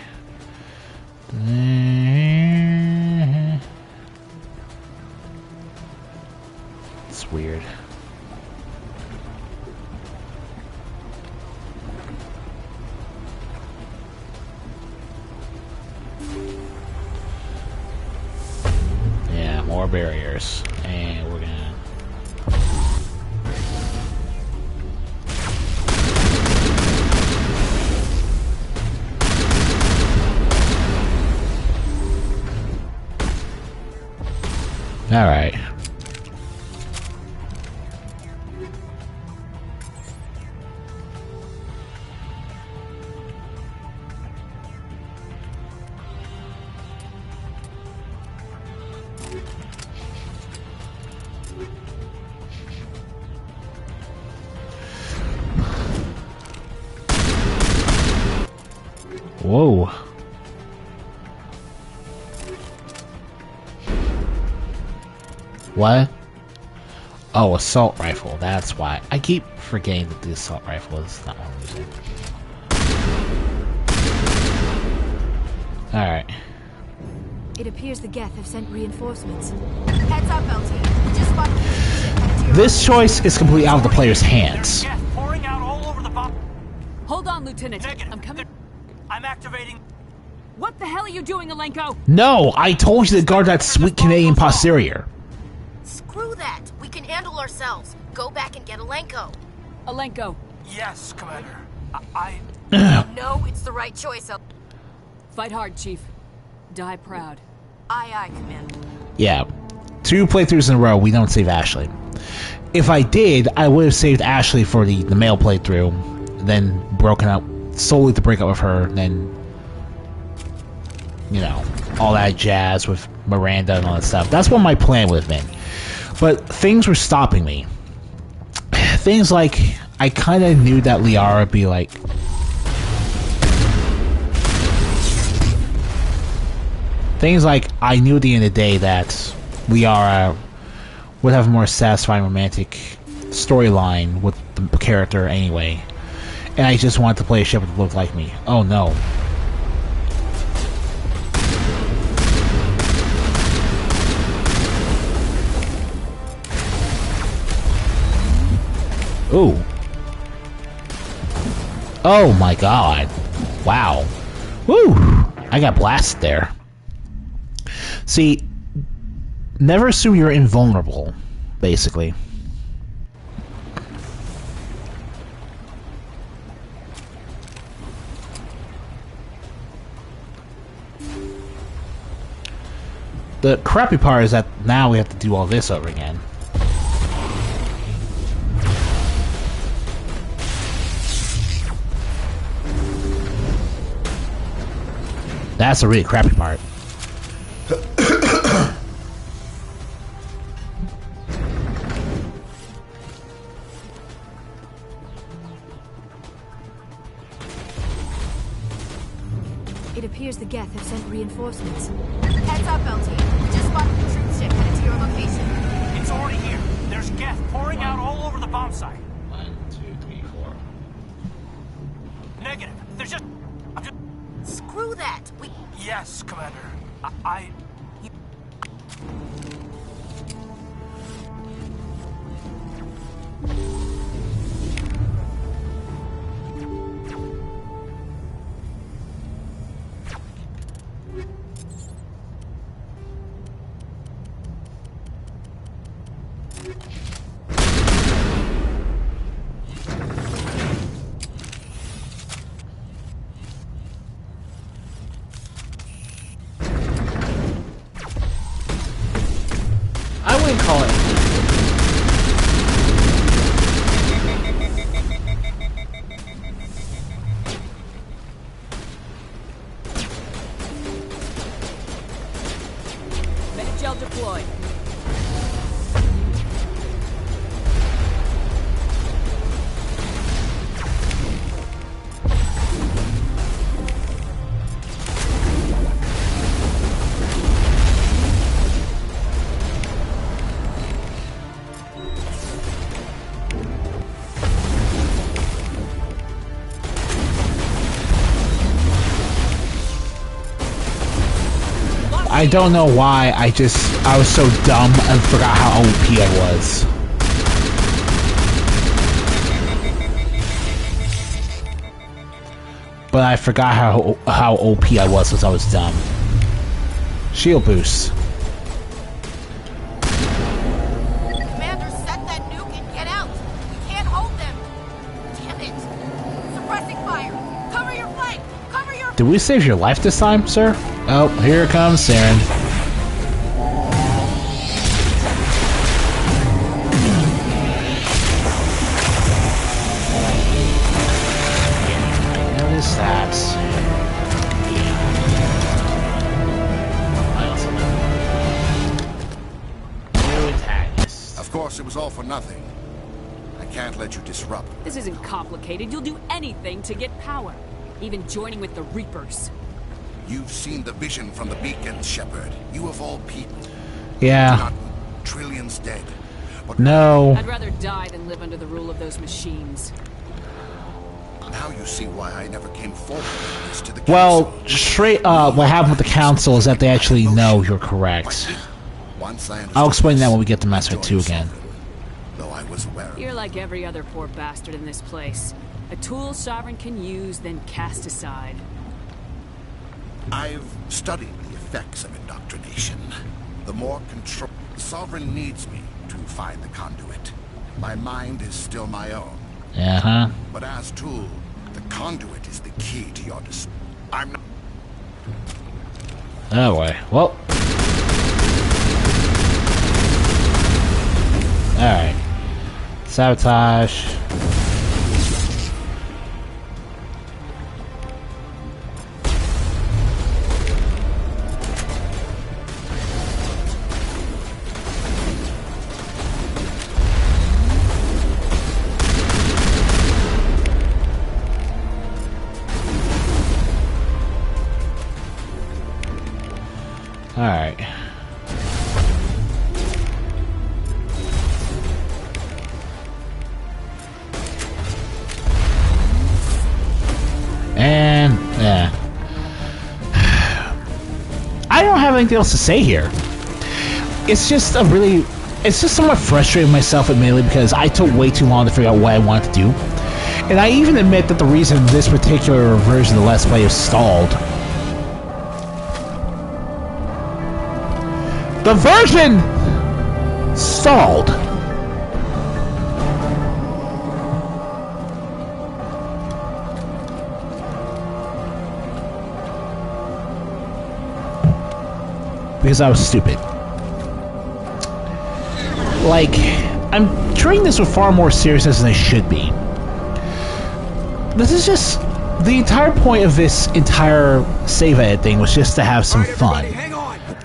Speaker 2: It's weird. Yeah, more barriers. And we're gonna... Alright. Whoa. What? Oh, assault rifle. That's why. I keep forgetting that the assault rifle is not what I'm using. Alright.
Speaker 8: It appears the Geth have sent reinforcements.
Speaker 11: Heads up, LT. We just spotted the
Speaker 2: This choice is completely out of the player's hands.
Speaker 1: Pouring out all over the bomb.
Speaker 3: Hold on, Lieutenant.
Speaker 1: Negative.
Speaker 3: I'm coming.
Speaker 1: I'm activating.
Speaker 3: What the hell are you doing, Alenko?
Speaker 2: No, I told you to guard that sweet Canadian posterior.
Speaker 11: Screw that. We can handle ourselves. Go back and get Alenko.
Speaker 3: Alenko.
Speaker 1: Yes, Commander. I...
Speaker 11: No, it's the right choice.
Speaker 3: Fight hard, Chief. Die proud.
Speaker 11: Aye, aye, Commander.
Speaker 2: Yeah. 2 playthroughs in a row, we don't save Ashley. If I did, I would have saved Ashley for the male playthrough, then broken up solely to break up with her, then, you know, all that jazz with Miranda and all that stuff. That's what my plan would have been. But things were stopping me. Things like, I kind of knew that Liara would be like... Things like, I knew at the end of the day that Liara would have a more satisfying romantic storyline with the character anyway. And I just wanted to play a Shepard that looked like me. Oh no. Ooh. Oh my god. Wow. Woo! I got blasted there. See, never assume you're invulnerable, basically. The crappy part is that now we have to do all this over again. That's the really crappy part.
Speaker 12: It appears the Geth have sent reinforcements.
Speaker 11: Heads up, LT. We just spotted the troop ship headed to your location.
Speaker 1: It's already here. There's Geth pouring out all over the bomb site.
Speaker 2: 1, 2, 3, 4.
Speaker 1: Negative. There's just...
Speaker 11: Screw that. We...
Speaker 1: Yes, Commander. I...
Speaker 2: I wouldn't call it.
Speaker 3: Gel deployed.
Speaker 2: I don't know why, I was so dumb and forgot how OP I was. But I forgot how OP I was because I was dumb. Shield boost.
Speaker 11: Commander, set that nuke and get out. We can't hold them. Damn it. Suppressing fire. Cover your flank. Cover your...
Speaker 2: Did we save your life this time, sir? Oh, here comes Saren. I noticed that. I also know. New antagonist.
Speaker 13: Of course, it was all for nothing. I can't let you disrupt.
Speaker 3: This isn't complicated. You'll do anything to get power. Even joining with the Reapers.
Speaker 13: You've seen the vision from the beacon, Shepard. You of all people.
Speaker 2: Yeah.
Speaker 13: Not trillions dead. But
Speaker 2: no.
Speaker 3: I'd rather die than live under the rule of those machines.
Speaker 13: Now you see why I never came forward with this to the council.
Speaker 2: Well, straight what happened with the council is that they actually know you're correct. I'll explain that when we get to Mass Effect 2 again.
Speaker 13: Though I was aware.
Speaker 3: You're like every other poor bastard in this place. A tool Sovereign can use, then cast aside.
Speaker 13: I've studied the effects of indoctrination. The more control... The Sovereign needs me to find the conduit. My mind is still my own.
Speaker 2: Uh-huh.
Speaker 13: But as tool, the conduit is the key to your I'm not...
Speaker 2: Oh boy. Well. Alright. Sabotage. anything else to say here. It's just somewhat frustrating myself, admittedly, because I took way too long to figure out what I wanted to do. And I even admit that the reason this particular version of the Let's Play is stalled. The version stalled. Because I was stupid. Like, I'm treating this with far more seriousness than I should be. This is just... The entire point of this entire save edit thing was just to have some fun.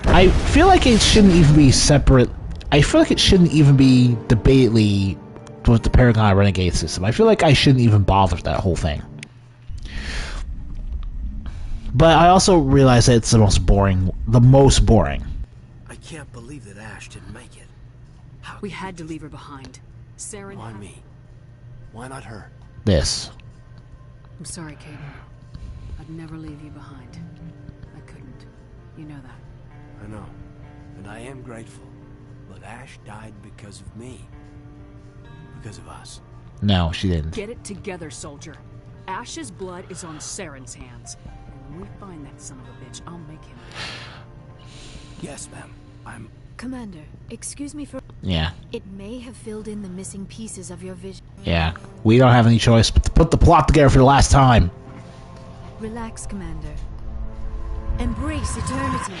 Speaker 2: I feel like it shouldn't even be separate... I feel like it shouldn't even be debatedly with the Paragon Renegade system. I feel like I shouldn't even bother with that whole thing. But I also realize that it's the most boring.
Speaker 1: I can't believe that Ash didn't make it.
Speaker 3: We had to leave her behind. Saren.
Speaker 1: Why me? Why not her?
Speaker 2: This.
Speaker 3: I'm sorry, Caden. I'd never leave you behind. I couldn't. You know that.
Speaker 1: I know. And I am grateful. But Ash died because of me. Because of us.
Speaker 2: No, she didn't.
Speaker 3: Get it together, soldier. Ash's blood is on Saren's hands. When we find that son of a bitch, I'll make him.
Speaker 1: Yes, ma'am. I'm...
Speaker 12: Commander, excuse me for...
Speaker 2: Yeah.
Speaker 12: It may have filled in the missing pieces of your vision.
Speaker 2: Yeah. We don't have any choice but to put the plot together for the last time.
Speaker 12: Relax, Commander. Embrace eternity.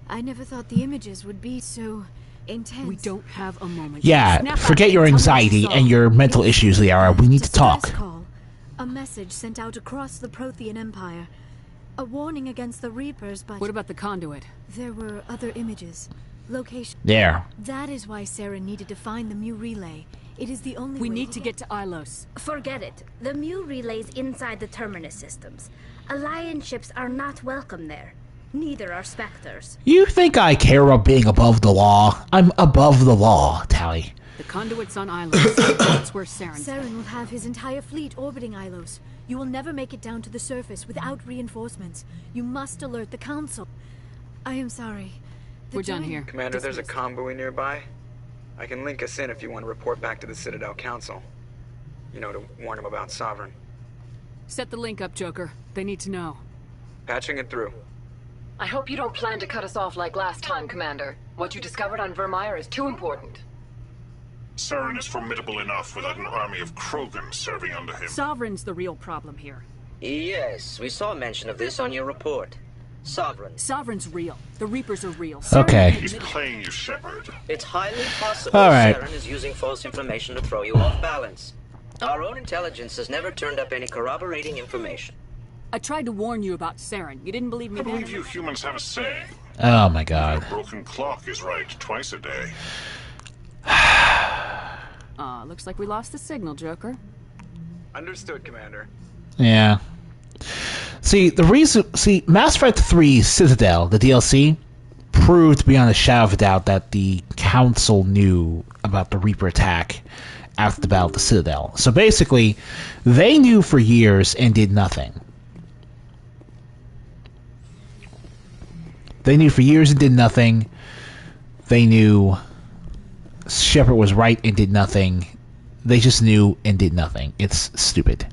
Speaker 12: I never thought the images would be so intense.
Speaker 3: We don't have a moment.
Speaker 2: Yeah, forget your anxiety and your mental issues, Liara. We need to talk.
Speaker 12: Call. A message sent out across the Prothean Empire. A warning against the Reapers, but...
Speaker 3: What about the conduit?
Speaker 12: There were other images. Location.
Speaker 2: There.
Speaker 12: That is why Saren needed to find the Mu relay. It is the only way...
Speaker 3: We need to get to Ilos.
Speaker 9: Forget it. The Mu relay's inside the Terminus systems. Alliance ships are not welcome there. Neither are Spectres.
Speaker 2: You think I care about being above the law? I'm above the law, Tally.
Speaker 3: The conduit's on Ilos. That's where
Speaker 12: Saren will have his entire fleet orbiting Ilos. You will never make it down to the surface without reinforcements. You must alert the Council. I am sorry.
Speaker 3: We're done here.
Speaker 4: Commander, there's a convoy nearby. I can link us in if you want to report back to the Citadel Council. You know, to warn them about Sovereign.
Speaker 3: Set the link up, Joker. They need to know.
Speaker 4: Patching it through.
Speaker 14: I hope you don't plan to cut us off like last time, Commander. What you discovered on Virmire is too important.
Speaker 15: Saren is formidable enough without an army of Krogan serving under him.
Speaker 3: Sovereign's the real problem here.
Speaker 16: Yes, we saw mention of this on your report. Sovereign.
Speaker 3: Sovereign's real. The Reapers are real.
Speaker 2: Okay.
Speaker 15: He's playing you, Shepard.
Speaker 16: It's highly possible Saren is using false information to throw you off balance. Our own intelligence has never turned up any corroborating information.
Speaker 3: I tried to warn you about Saren. You didn't believe me then?
Speaker 15: I believe you humans have a saying.
Speaker 2: Oh my god.
Speaker 15: Your broken clock is right twice a day.
Speaker 3: Looks like we lost the signal, Joker.
Speaker 4: Understood, Commander.
Speaker 2: Yeah. See, Mass Effect 3 Citadel, the DLC, proved beyond a shadow of a doubt that the Council knew about the Reaper attack after the Battle of the Citadel. So basically, they knew for years and did nothing. They knew for years and did nothing. They knew Shepard was right and did nothing. They just knew and did nothing. It's stupid.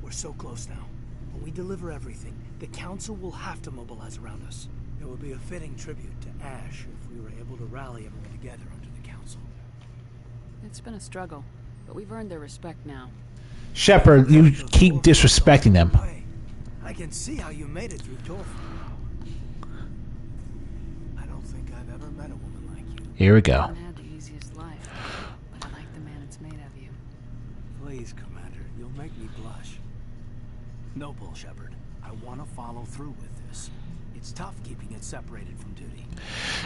Speaker 1: We're so close now. When we deliver everything, the Council will have to mobilize around us. It would be a fitting tribute to Ash if we were able to rally everyone together under the Council.
Speaker 3: It's been a struggle, but we've earned their respect now.
Speaker 2: Shepard, you keep disrespecting them.
Speaker 1: I can see how you made it through Torf. I don't think I've ever met a woman like you.
Speaker 2: Here we go.
Speaker 3: I haven't had the easiest life, but I like the man it's made of you.
Speaker 1: Please, Commander, you'll make me me blush. No, Bull Shepherd. I want to follow through with this. It's tough keeping it separated from duty.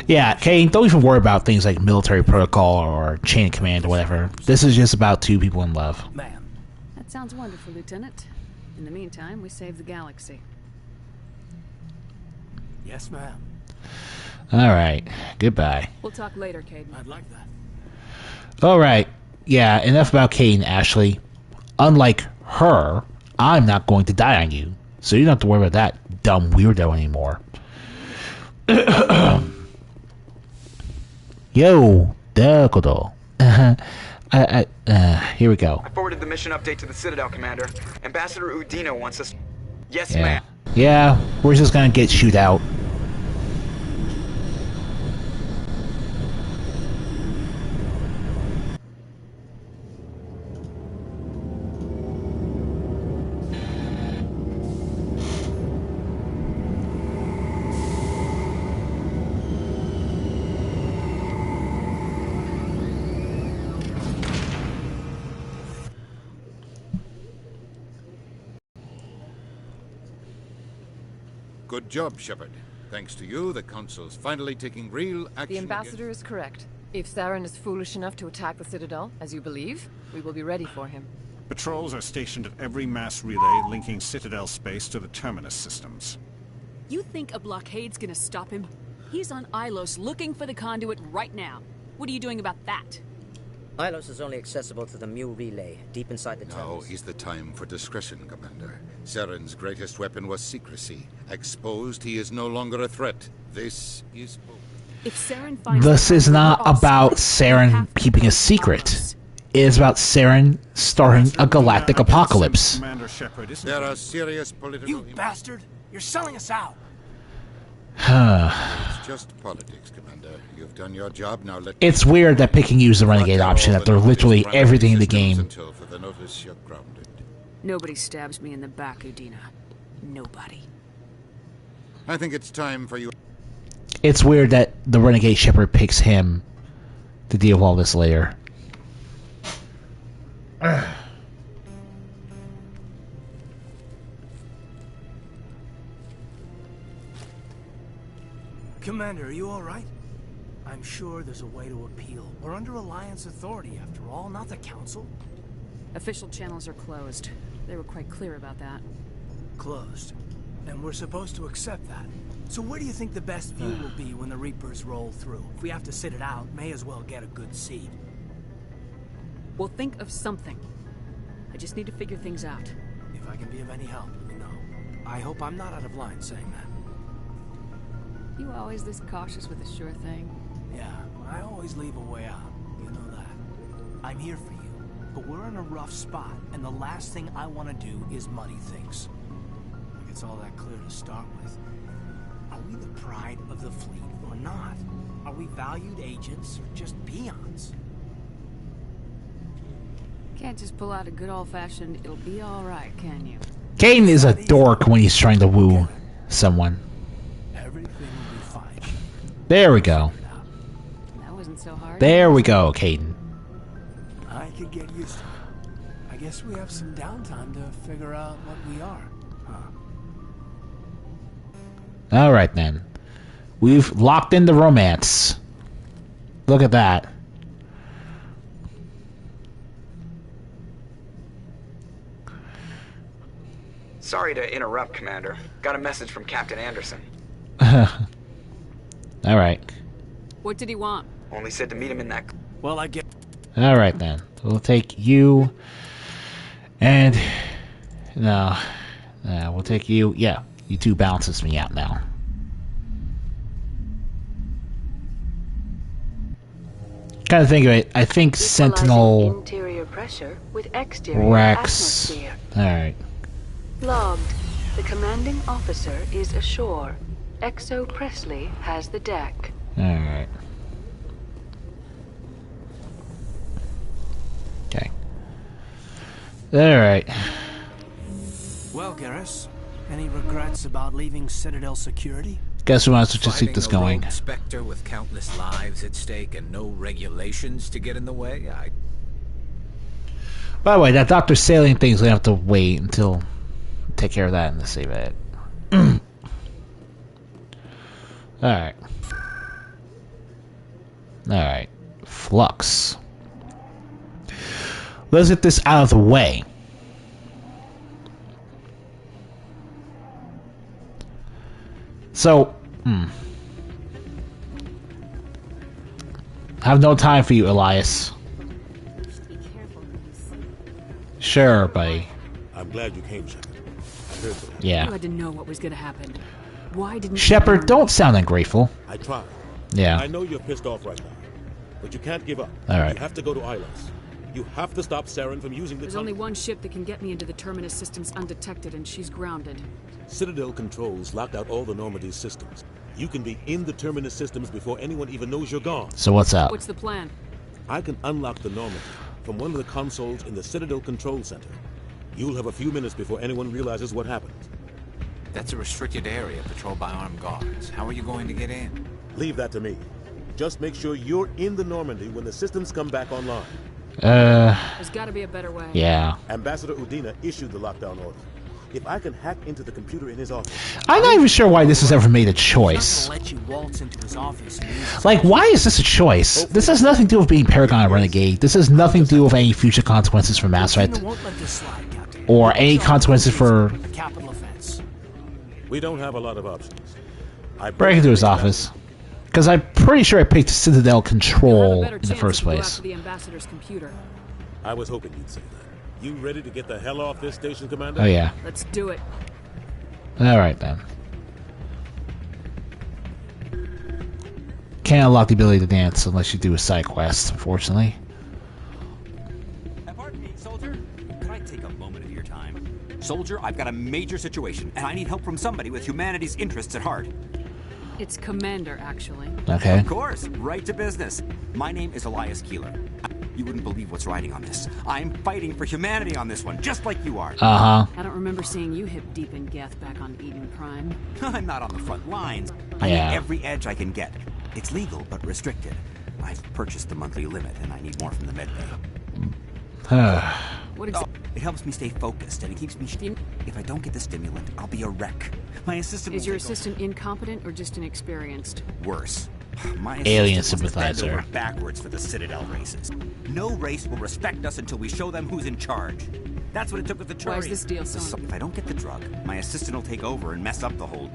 Speaker 2: Yeah, Kane, don't even worry about things like military protocol or chain of command or whatever. This is just about two people in love.
Speaker 3: Ma'am. That sounds wonderful, Lieutenant. In the meantime, we save the galaxy.
Speaker 1: Yes, ma'am.
Speaker 2: Alright, goodbye.
Speaker 3: We'll talk later, Caden.
Speaker 1: I'd like that.
Speaker 2: Alright, yeah, enough about Kane, Ashley. Unlike her, I'm not going to die on you. So you don't have to worry about that dumb weirdo anymore. Yo, Dakoto. Here we go.
Speaker 4: I forwarded the mission update to the Citadel, Commander. Ambassador Udina wants us... Yes,
Speaker 2: Yeah.
Speaker 4: ma'am.
Speaker 2: Yeah, we're just gonna get shoot out.
Speaker 17: Good job, Shepard. Thanks to you, the Council's finally taking real action.
Speaker 18: The Ambassador is correct. If Saren is foolish enough to attack the Citadel, as you believe, we will be ready for him.
Speaker 15: Patrols are stationed at every mass relay linking Citadel space to the Terminus systems.
Speaker 3: You think a blockade's gonna stop him? He's on Ilos looking for the conduit right now. What are you doing about that?
Speaker 16: Ilos is only accessible to the Mu relay, deep inside the
Speaker 17: Now
Speaker 16: terminus.
Speaker 17: is the time for discretion, Commander. Saren's greatest weapon was secrecy. Exposed, he is no longer a threat. This is...
Speaker 3: If Saren finds
Speaker 2: This is not about Saren keeping a secret. It is about Saren starting a galactic apocalypse.
Speaker 17: There are serious political...
Speaker 1: You bastard! You're selling us out!
Speaker 17: It's just politics, Commander. You've done your job, now let...
Speaker 2: It's weird that picking you is the renegade option after literally everything in the game.
Speaker 17: Until further notice, you're grounded.
Speaker 3: Nobody stabs me in the back, Udina. Nobody.
Speaker 17: I think it's time for you...
Speaker 2: It's weird that the renegade shepherd picks him to deal with all this later.
Speaker 1: Commander, are you alright? I'm sure there's a way to appeal. We're under Alliance authority, after all, not the Council.
Speaker 3: Official channels are closed. They were quite clear about that.
Speaker 1: Closed. And we're supposed to accept that. So where do you think the best view will be when the Reapers roll through? If we have to sit it out, may as well get a good seat.
Speaker 3: We'll think of something. I just need to figure things out.
Speaker 1: If I can be of any help, let me know. I hope I'm not out of line saying that.
Speaker 3: You always this cautious with a sure thing?
Speaker 1: Yeah, I always leave a way out. You know that. I'm here for you, but we're in a rough spot, and the last thing I want to do is muddy things. Like it's all that clear to start with. Are we the pride of the fleet or not? Are we valued agents or just peons?
Speaker 3: Can't just pull out a good old-fashioned "it'll be all right," can you?
Speaker 2: Caden is a dork when he's trying to woo someone.
Speaker 1: Everything will be fine.
Speaker 2: There we go.
Speaker 3: That wasn't so hard.
Speaker 2: There we go, Caden.
Speaker 1: I could get used to it. I guess we have some downtime to figure out what we are, huh?
Speaker 2: Alright then. We've locked in the romance. Look at that.
Speaker 4: Sorry to interrupt, Commander. Got a message from Captain Anderson.
Speaker 2: Alright.
Speaker 3: What did he want?
Speaker 4: Only said to meet him in that...
Speaker 1: Well, I get...
Speaker 2: Alright then. We'll take you... And... No. We'll take you... Yeah. You two balances me out now. Kind of think of it. I think Sentinel...
Speaker 14: Interior pressure with exterior
Speaker 2: Rex...
Speaker 14: atmosphere.
Speaker 2: Alright.
Speaker 14: Logged. The commanding officer is ashore. Exo Presley has the deck.
Speaker 2: Alright. Okay. Alright.
Speaker 1: Well, Garrus, any regrets about leaving Citadel security?
Speaker 2: Guess we might as well just keep this
Speaker 6: Fighting a
Speaker 2: going.
Speaker 6: rogue specter with countless lives at stake and no regulations to get in the way,
Speaker 2: By the way, that Dr. Saline thing's gonna have to wait until take care of that in the save it. Alright. Alright. Flux. Let's get this out of the way. So, I have no time for you, Elias. Sure, buddy.
Speaker 19: I'm glad you came, Shepard. I heard that.
Speaker 2: Yeah.
Speaker 3: You had to know what was going to happen. Why didn't
Speaker 2: Shepard, don't sound ungrateful.
Speaker 19: I tried.
Speaker 2: Yeah.
Speaker 19: I know you're pissed off right now, but you can't give up.
Speaker 2: All right.
Speaker 19: You have to go to Ilos. You have to stop Saren from using the
Speaker 3: There's only one ship that can get me into the Terminus systems undetected, and she's grounded.
Speaker 19: Citadel controls locked out all the Normandy's systems. You can be in the Terminus systems before anyone even knows you're gone.
Speaker 2: So what's up?
Speaker 3: What's the plan?
Speaker 19: I can unlock the Normandy from one of the consoles in the Citadel Control Center. You'll have a few minutes before anyone realizes what happened.
Speaker 6: That's a restricted area patrolled by armed guards. How are you going to get in?
Speaker 19: Leave that to me. Just make sure you're in the Normandy when the systems come back online.
Speaker 3: There's got to be a better way.
Speaker 2: Yeah.
Speaker 19: Ambassador Udina issued the lockdown order. If I can hack into the computer in his office...
Speaker 2: I'm not even sure why this has ever made a choice.
Speaker 1: Let you waltz into his office and use
Speaker 2: Like, why is this a choice? This has nothing to do with being Paragon or Renegade. This has nothing to do with any future consequences for Mass Threat. Or any consequences for...
Speaker 1: a capital offense.
Speaker 19: We don't have a lot of options.
Speaker 2: Break into his office. Because I'm pretty sure I picked Citadel Control in the first place.
Speaker 3: The ambassador's computer.
Speaker 19: I was hoping you'd say that. You ready to get the hell off this station, Commander?
Speaker 2: Oh, yeah.
Speaker 3: Let's do it.
Speaker 2: Alright, then. Can't unlock the ability to dance unless you do a side quest, unfortunately.
Speaker 20: Pardon me, soldier. Could I take a moment of your time? Soldier, I've got a major situation, and I need help from somebody with humanity's interests at heart.
Speaker 3: It's Commander, actually.
Speaker 2: Okay.
Speaker 20: Of course, right to business. My name is Elias Keeler. You wouldn't believe what's riding on this. I'm fighting for humanity on this one, just like you are.
Speaker 2: Uh-huh.
Speaker 3: I don't remember seeing you hip deep in Geth back on Eden Prime.
Speaker 20: I'm not on the front lines. I
Speaker 2: Yeah.
Speaker 20: need every edge I can get. It's legal, but restricted. I've purchased the monthly limit, and I need more from the medbay.
Speaker 3: What
Speaker 20: it helps me stay focused, and it keeps me... If I don't get the stimulant, I'll be a wreck. My assistant
Speaker 3: Is
Speaker 20: will
Speaker 3: your
Speaker 20: take over.
Speaker 3: assistant incompetent or just inexperienced?
Speaker 20: Worse. My
Speaker 2: Alien
Speaker 20: assistant wants to bend
Speaker 2: sympathizer.
Speaker 20: over backwards for the Citadel races. No race will respect us until we show them who's in charge. That's what it took with the Turians.
Speaker 3: Why is this deal so...
Speaker 20: If I don't get the drug, my assistant will take over and mess up the whole...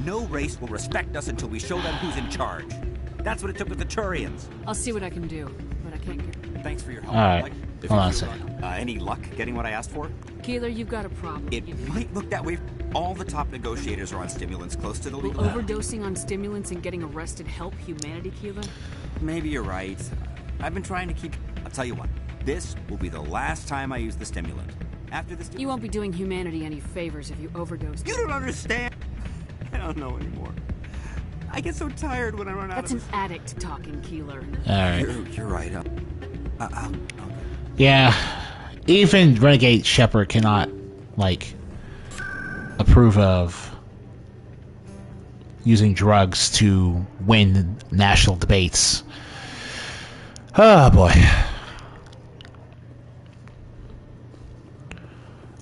Speaker 20: No race will respect us until we show them who's in charge. That's what it took with the Turians.
Speaker 3: I'll see what I can do, but I can't get...
Speaker 20: Thanks for your help.
Speaker 2: Alright. Hold on a second.
Speaker 20: Any luck getting what I asked for?
Speaker 3: Keeler, you've got a problem.
Speaker 20: It might look that way. All the top negotiators are on stimulants close to the
Speaker 3: Will
Speaker 20: legal.
Speaker 3: overdosing on stimulants and getting arrested help humanity, Keeler?
Speaker 20: Maybe you're right. I've been trying to keep... I'll tell you what. This will be the last time I use the stimulant. After this...
Speaker 3: You won't be doing humanity any favors if you overdose.
Speaker 20: You don't understand. I don't know anymore. I get so tired when I run out
Speaker 3: That's
Speaker 20: of...
Speaker 3: an addict talking, Keeler.
Speaker 2: Alright.
Speaker 20: You're right.
Speaker 2: Yeah. Even Renegade Shepard cannot, like, approve of using drugs to win national debates. Oh, boy.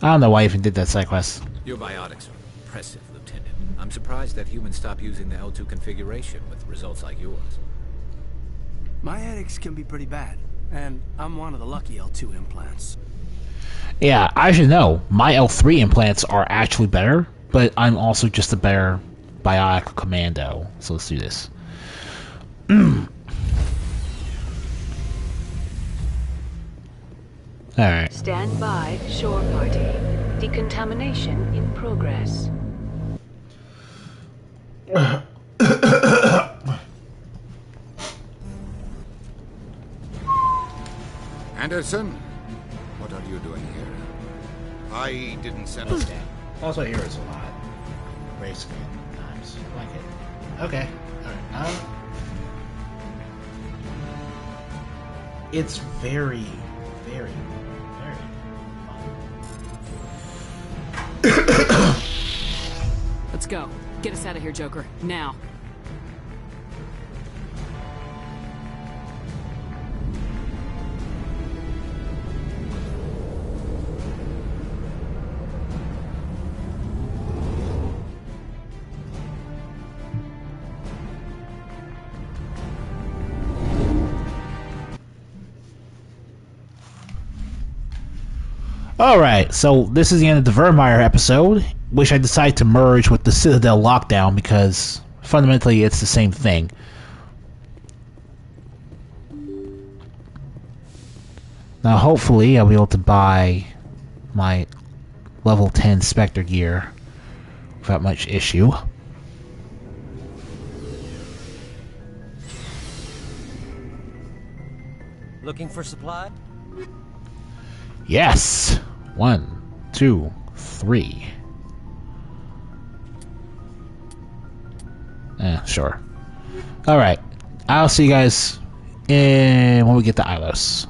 Speaker 2: I don't know why I even did that side quest.
Speaker 6: Your biotics are impressive, Lieutenant. I'm surprised that humans stopped using the L2 configuration with results like yours.
Speaker 1: My headaches can be pretty bad, and I'm one of the lucky L2 implants.
Speaker 2: Yeah, I should know. My L3 implants are actually better, but I'm also just a better biotic commando. So let's do this. Alright.
Speaker 14: Stand by, shore party. Decontamination in progress.
Speaker 17: Anderson, what are you doing here? I didn't send us.
Speaker 2: Also, here is a lot. Basically, times. I like it. Okay. Alright. It's very, very,
Speaker 3: Let's go. Get us out of here, Joker. Now.
Speaker 2: Alright, so this is the end of the Virmire episode, which I decided to merge with the Citadel lockdown because fundamentally it's the same thing. Now hopefully I'll be able to buy my level 10 Spectre gear without much issue.
Speaker 7: Looking for supply?
Speaker 2: Yes! 1, 2, 3. Sure. Alright. I'll see you guys when we get to Ilos.